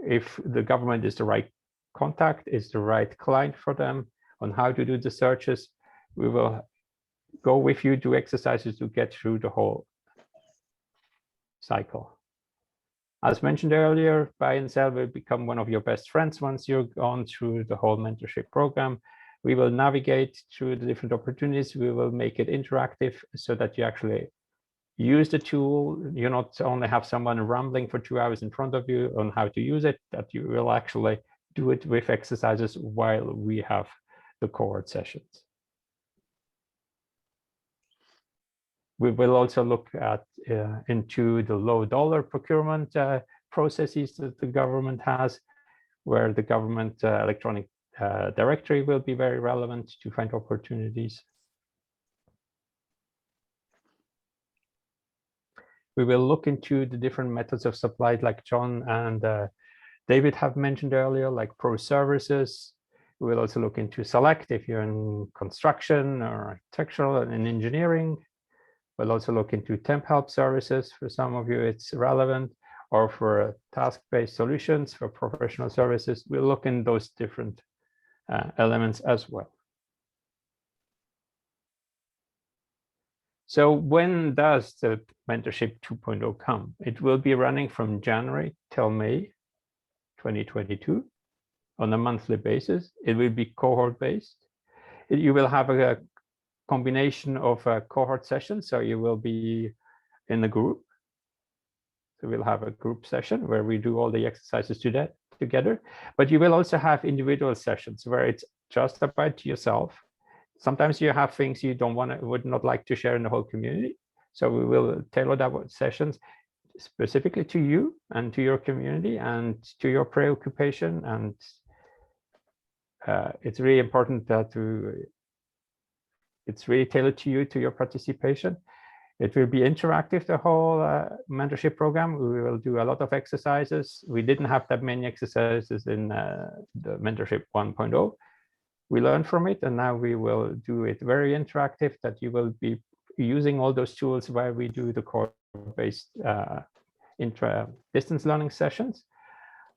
if the government is the right contact, is the right client for them, on how to do the searches. We will go with you to exercises to get through the whole cycle. As mentioned earlier, buy and sell will become one of your best friends once you're gone through the whole mentorship program. We will navigate through the different opportunities. We will make it interactive so that you actually use the tool. You not only have someone rambling for 2 hours in front of you on how to use it, that you will actually do it with exercises while we have the cohort sessions. We will also look at into the low dollar procurement processes that the government has, where the government electronic directory will be very relevant to find opportunities. We will look into the different methods of supply, like John and David have mentioned earlier, like pro services. We will also look into select if you're in construction or architectural and in engineering. We'll also look into temp help services. For some of you, it's relevant, or for task-based solutions for professional services. We'll look in those different elements as well. So when does the Mentorship 2.0 come? It will be running from January till May 2022 on a monthly basis. It will be cohort-based. You will have a combination of cohort sessions, so you will be in a group. So we'll have a group session where we do all the exercises together, but you will also have individual sessions where it's just about yourself. Sometimes you have things you would not like to share in the whole community. So we will tailor that sessions specifically to you and to your community and to your preoccupation. And it's really important that it's really tailored to you, to your participation. It will be interactive, the whole mentorship program. We will do a lot of exercises. We didn't have that many exercises in the mentorship 1.0. We learned from it, and now we will do it very interactive, that you will be using all those tools while we do the course-based distance learning sessions.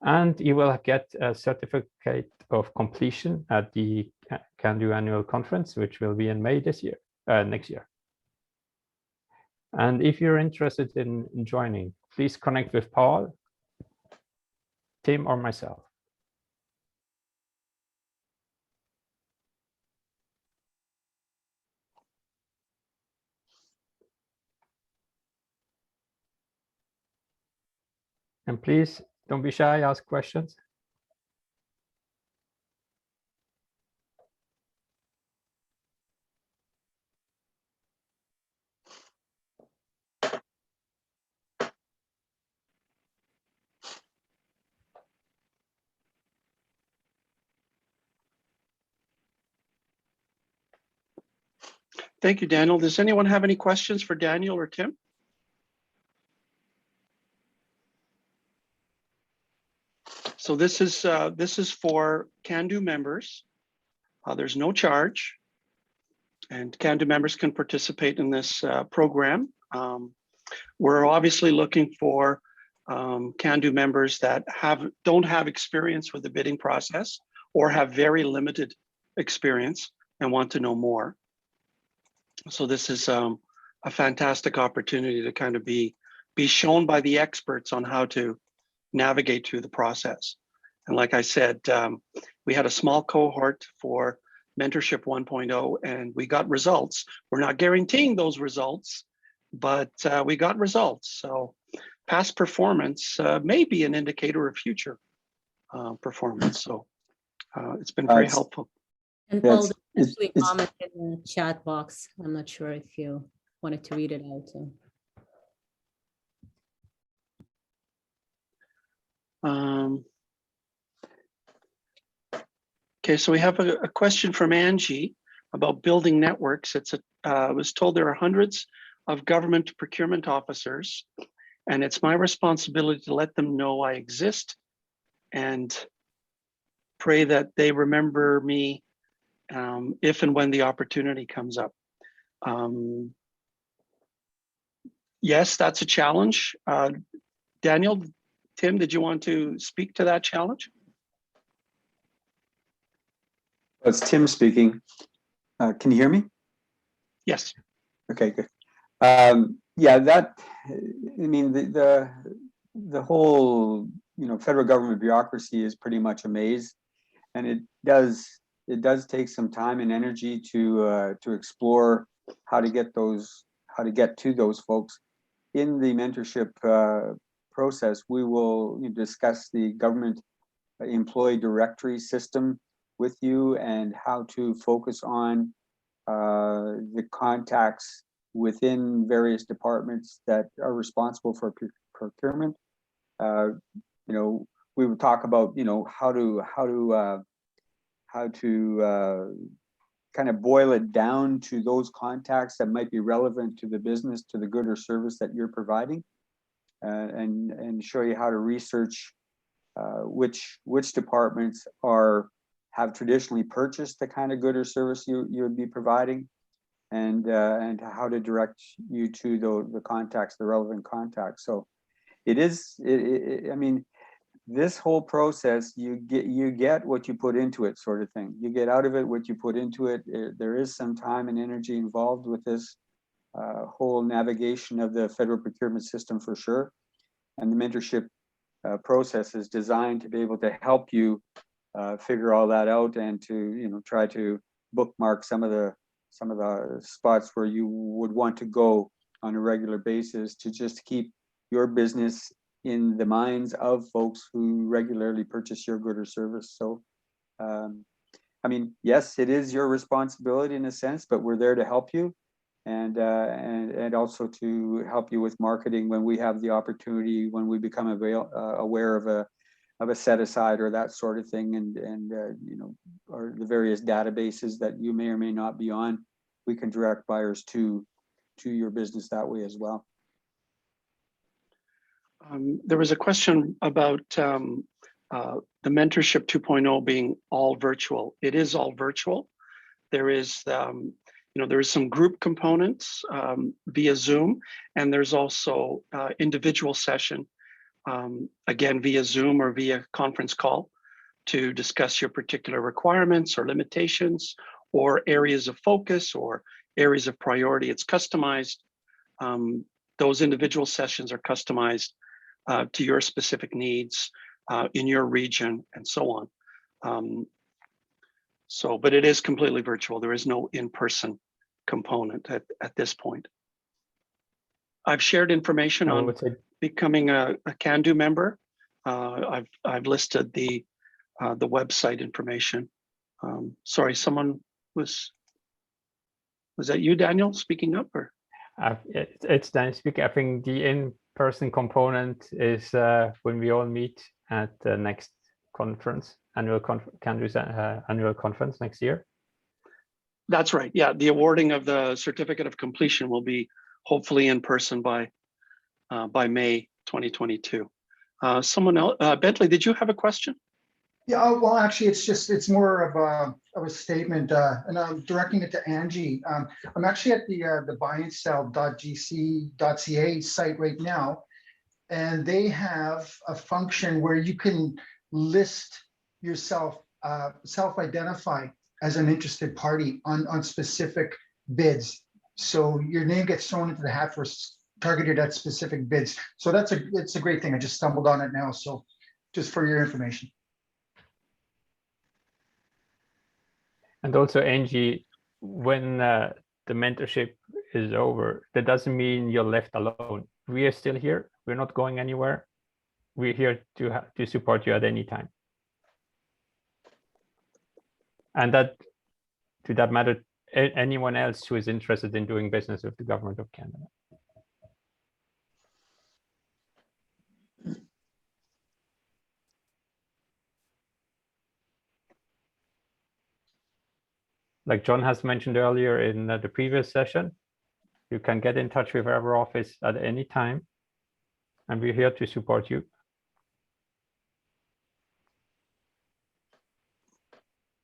And you will get a certificate of completion at the Cando annual conference, which will be in May this year, next year. And if you're interested in joining, please connect with Paul, Tim, or myself. And please don't be shy, ask questions. Thank you, Daniel. Does anyone have any questions for Daniel or Tim? So So this is for Cando members. There's no charge, and Cando members can participate in this program. We're obviously looking for Cando members that don't have experience with the bidding process or have very limited experience and want to know more. So this is a fantastic opportunity to kind of be shown by the experts on how to navigate through the process. And like I said, we had a small cohort for Mentorship 1.0 and we got results. We're not guaranteeing those results, but we got results. So past performance may be an indicator of future performance. So it's been very helpful. And Paul, there's actually a comment in the chat box. I'm not sure if you wanted to read it out. Okay, so we have a question from Angie about building networks. I was told there are hundreds of government procurement officers, and it's my responsibility to let them know I exist and pray that they remember me if and when the opportunity comes up. Yes, that's a challenge. Daniel, Tim, did you want to speak to that challenge? It's Tim speaking. Can you hear me? Yes. Okay, good. Yeah, I mean, the whole, federal government bureaucracy is pretty much a maze, and it does take some time and energy to explore how to get to those folks. In the mentorship process, we will discuss the government employee directory system with you and how to focus on the contacts within various departments that are responsible for procurement. We would talk about how to kind of boil it down to those contacts that might be relevant to the business, to the good or service that you're providing, and show you how to research which departments have traditionally purchased the kind of good or service you would be providing, and how to direct you to the contacts, the relevant contacts. So I mean, this whole process, you get what you put into it, sort of thing. You get out of it what you put into it. There is some time and energy involved with this whole navigation of the federal procurement system, for sure. And the mentorship process is designed to be able to help you figure all that out and to try to bookmark some of the spots where you would want to go on a regular basis to just keep your business in the minds of folks who regularly purchase your good or service. So I mean, yes, it is your responsibility in a sense, but we're there to help you, and also to help you with marketing when we have the opportunity, when we become aware of a set aside or that sort of thing, and or the various databases that you may or may not be on. We can direct buyers to your business that way as well. There was a question about the Mentorship 2.0 being all virtual. It is all virtual. There is, there is some group components via Zoom, and there's also individual session, again, via Zoom or via conference call to discuss your particular requirements or limitations or areas of focus or areas of priority. It's customized. Those individual sessions are customized to your specific needs in your region and so on. But it is completely virtual. There is no in-person component at this point. I've shared information on becoming a Cando member. I've listed the website information. Sorry, someone was that you, Daniel, speaking up, or? It's Daniel speaking. I think the in-person component is when we all meet at the next conference, Cando's annual conference next year. That's right. Yeah, the awarding of the certificate of completion will be hopefully in person by May 2022. Someone else, Bentley, did you have a question? Yeah, well, actually, it's more of a statement, and I'm directing it to Angie. I'm actually at the buyandsell.gc.ca site right now, and they have a function where you can list yourself, self-identify as an interested party on specific bids. So your name gets thrown into the hat for targeted at specific bids. So it's a great thing. I just stumbled on it now. So just for your information. And also, Angie, when the mentorship is over, that doesn't mean you're left alone. We are still here. We're not going anywhere. We're here to support you at any time. And that, to that matter, anyone else who is interested in doing business with the government of Canada. Like John has mentioned earlier in the previous session, you can get in touch with our office at any time, and we're here to support you.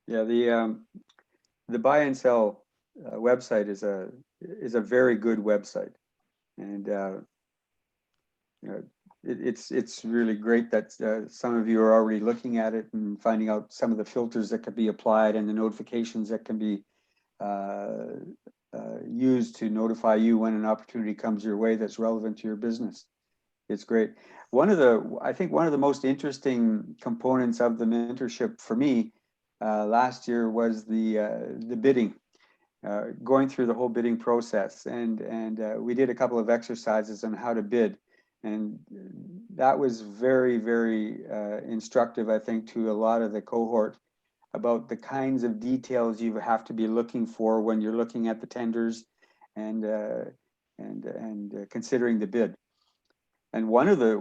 Yeah, the buy and sell website is a very good website, and you know, it's really great that some of you are already looking at it and finding out some of the filters that could be applied and the notifications that can be used to notify you when an opportunity comes your way that's relevant to your business. It's great. I think one of the most interesting components of the mentorship for me last year was the bidding, going through the whole bidding process, and we did a couple of exercises on how to bid. And that was very, very instructive, I think, to a lot of the cohort about the kinds of details you have to be looking for when you're looking at the tenders and considering the bid. And one of the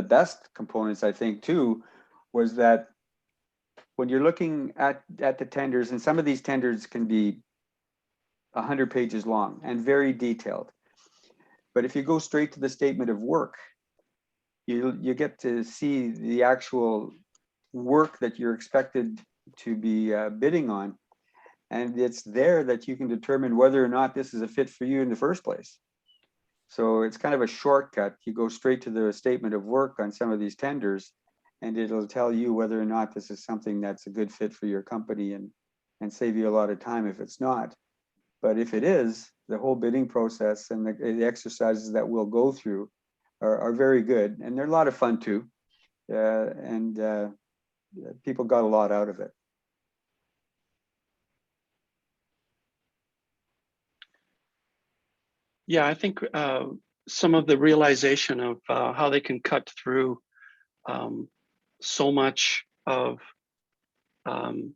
best components, I think, too, was that when you're looking at the tenders, and some of these tenders can be 100 pages long and very detailed. But if you go straight to the statement of work, you get to see the actual work that you're expected to be bidding on. And it's there that you can determine whether or not this is a fit for you in the first place. So it's kind of a shortcut. You go straight to the statement of work on some of these tenders, and it'll tell you whether or not this is something that's a good fit for your company and save you a lot of time if it's not. But if it is, the whole bidding process and the exercises that we'll go through are very good. And they're a lot of fun too. And people got a lot out of it. Yeah, I think some of the realization of how they can cut through so much of the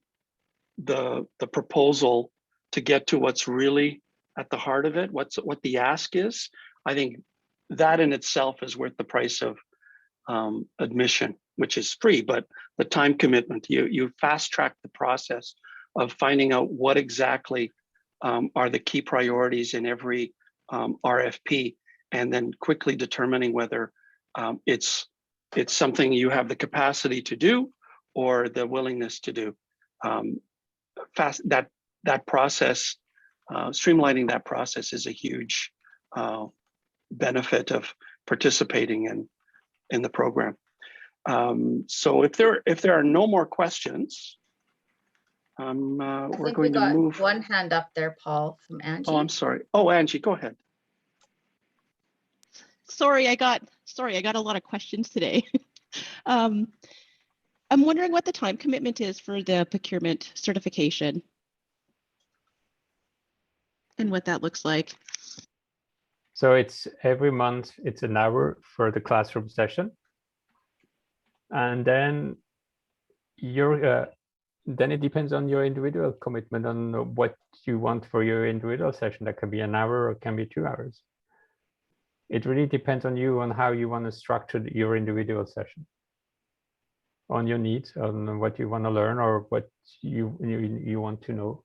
proposal to get to what's really at the heart of it, what the ask is. I think that in itself is worth the price of admission, which is free, but the time commitment, you fast track the process of finding out what exactly are the key priorities in every RFP, and then quickly determining whether it's something you have the capacity to do or the willingness to do. That process, streamlining that process is a huge benefit of participating in the program. So if there are no more questions, we're going to move. One hand up there, Paul, from Angie. Oh, I'm sorry. Oh, Angie, go ahead. Sorry, I got a lot of questions today. I'm wondering what the time commitment is for the procurement certification and what that looks like. So it's every month, it's an hour for the classroom session. And then then it depends on your individual commitment on what you want for your individual session. That can be an hour or it can be 2 hours. It really depends on you on how you want to structure your individual session, on your needs, on what you want to learn or what you want to know.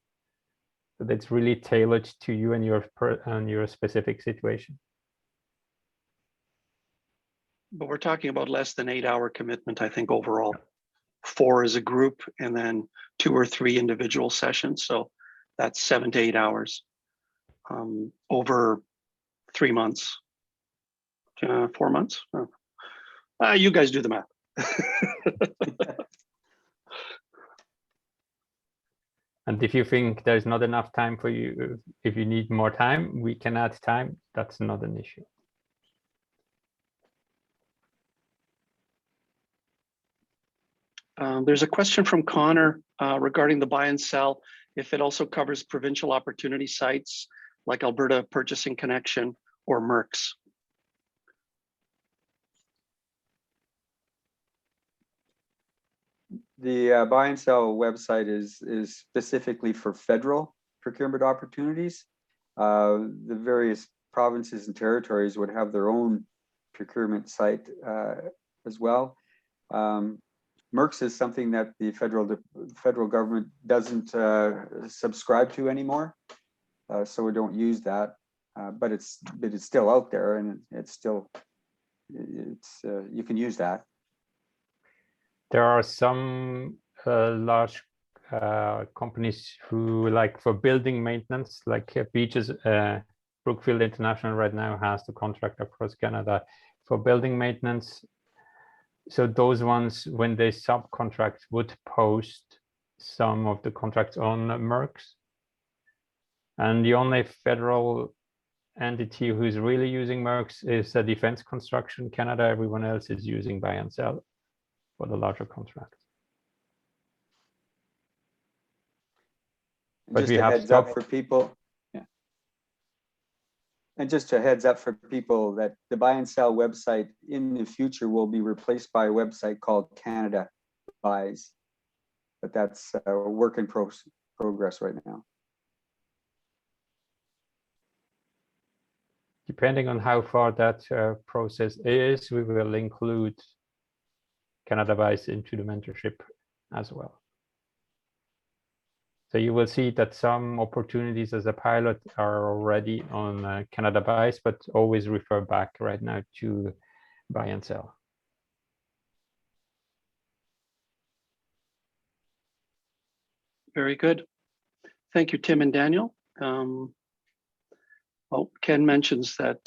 So that's really tailored to you and your specific situation. But we're talking about less than 8-hour commitment, I think, overall. 4 as a group, and then 2 or 3 individual sessions. So that's 7 to 8 hours over 3 months, 4 months. You guys do the math. And if you think there's not enough time for you, if you need more time, we can add time. That's not an issue. There's a question from Connor regarding the buy and sell, if it also covers provincial opportunity sites like Alberta Purchasing Connection or MERCS. The buy and sell website is specifically for federal procurement opportunities. The various provinces and territories would have their own procurement site as well. MERCS is something that the federal government doesn't subscribe to anymore, so we don't use that. But it's still out there, and you can use that. There are some large companies who, like for building maintenance, like beaches, Brookfield International right now has the contract across Canada for building maintenance. So those ones, when they subcontract, would post some of the contracts on MERCS. And the only federal entity who's really using MERCS is Defense Construction Canada. Everyone else is using buy and sell for the larger contracts. But Just we a have heads up for people. Yeah. And just a heads up for people that the buy and sell website in the future will be replaced by a website called Canada Buys. But that's a work in progress right now. Depending on how far that process is, we will include Canada Buys into the mentorship as well. So you will see that some opportunities as a pilot are already on Canada Buys, but always refer back right now to buy and sell. Very good. Thank you, Tim and Daniel. Well, Ken mentions that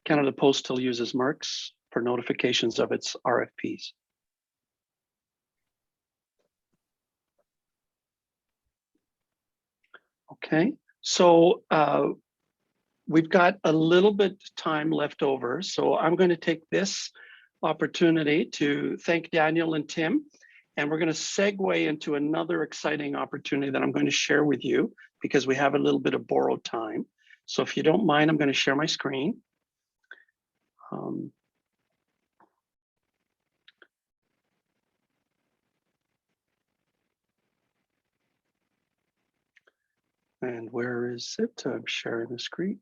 Canada Post still uses MERCS for notifications of its RFPs. Okay, so we've got a little bit time left over, so I'm going to take this opportunity to thank Daniel and Tim, and we're going to segue into another exciting opportunity that I'm going to share with you because we have a little bit of borrowed time. So if you don't mind, I'm going to share my screen. And where is it? I'm sharing the screen.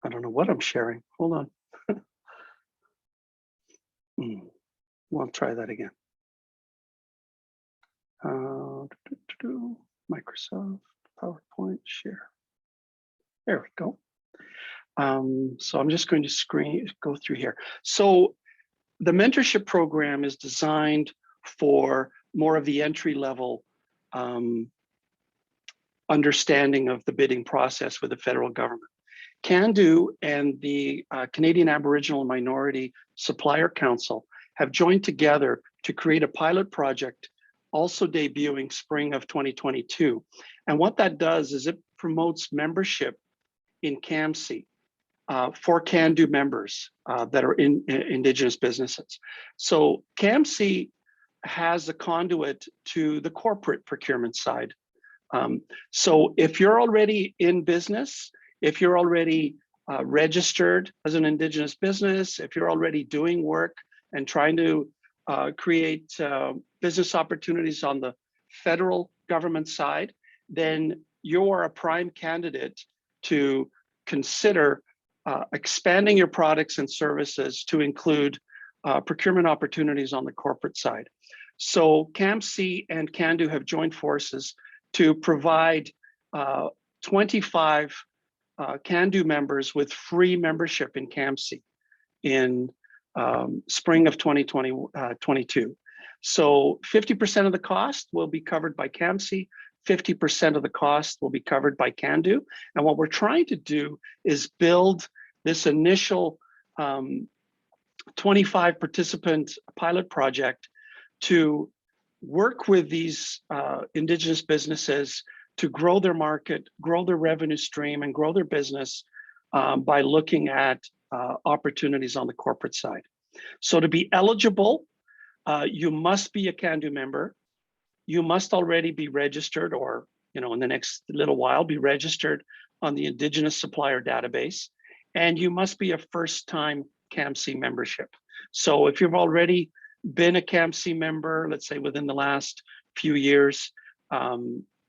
I don't know what I'm sharing. Hold on. We'll try that again. Microsoft PowerPoint share. There we go. So I'm just going to go through here. So the mentorship program is designed for more of the entry level understanding of the bidding process with the federal government. Cando and the Canadian Aboriginal Minority Supplier Council have joined together to create a pilot project, also debuting spring of 2022. And what that does is it promotes membership in CAMC for Cando members that are in Indigenous businesses. So CAMC has a conduit to the corporate procurement side. So if you're already in business, if you're already registered as an Indigenous business, if you're already doing work and trying to create business opportunities on the federal government side, then you're a prime candidate to consider expanding your products and services to include procurement opportunities on the corporate side. So CAMC and Cando have joined forces to provide 25 Cando members with free membership in CAMC in spring of 2022. So 50% of the cost will be covered by CAMC, 50% of the cost will be covered by Cando. And what we're trying to do is build this initial 25 participant pilot project to work with these Indigenous businesses to grow their market, grow their revenue stream, and grow their business by looking at opportunities on the corporate side. So to be eligible, you must be a Cando member. You must already be registered, or in the next little while, be registered on the Indigenous Supplier Database, and you must be a first-time CAMC membership. So if you've already been a CAMC member, let's say within the last few years,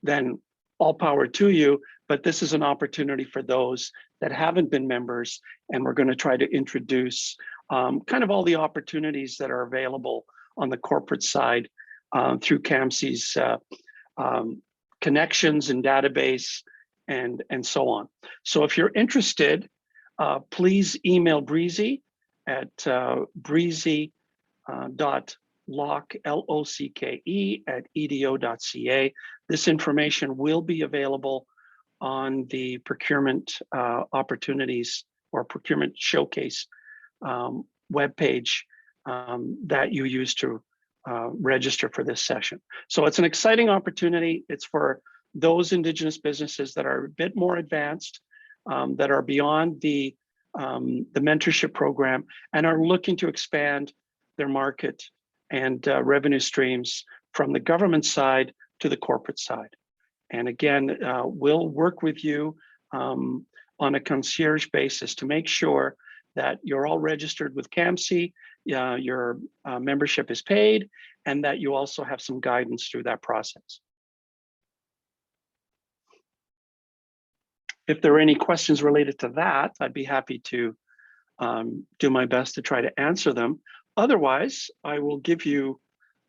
then all power to you, but this is an opportunity for those that haven't been members, and we're going to try to introduce kind of all the opportunities that are available on the corporate side through CAMC's connections and database and so on. So if you're interested, please email Breezy at breezy.lock, L-O-C-K-E, at edo.ca. This information will be available on the procurement opportunities or procurement showcase webpage that you use to register for this session. So it's an exciting opportunity. It's for those Indigenous businesses that are a bit more advanced, that are beyond the mentorship program and are looking to expand their market and revenue streams from the government side to the corporate side. And again, we'll work with you on a concierge basis to make sure that you're all registered with CAMC, your membership is paid, and that you also have some guidance through that process. If there are any questions related to that, I'd be happy to do my best to try to answer them. Otherwise, I will give you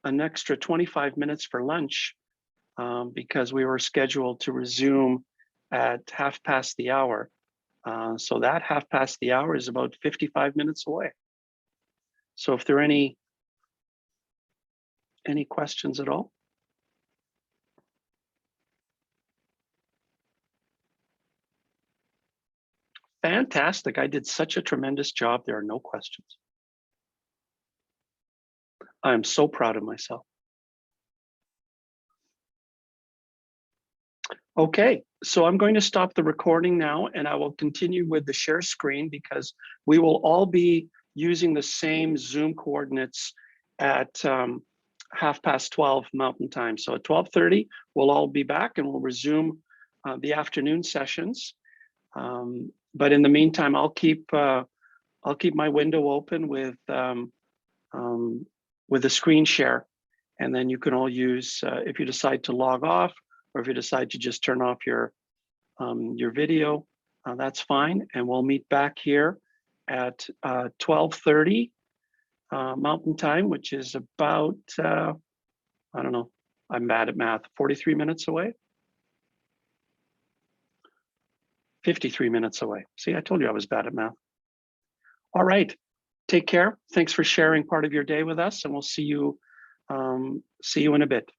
an extra 25 minutes for lunch because we were scheduled to resume at hour. So that hour is about 55 minutes away. So if there are any questions at all? Fantastic. I did such a tremendous job. There are no questions. I'm so proud of myself. Okay, so I'm going to stop the recording now and I will continue with the share screen because we will all be using the same Zoom coordinates at 12:30 Mountain Time. So at 12:30, we'll all be back and we'll resume the afternoon sessions. But in the meantime, I'll keep my window open with a screen share, and then you can all use if you decide to log off or if you decide to just turn off your video, that's fine. And we'll meet back here at 12:30 Mountain Time, which is about I don't know. I'm bad at math. 43 minutes away. 53 minutes away. See, I told you I was bad at math. All right, take care. Thanks for sharing part of your day with us, and we'll see you in a bit.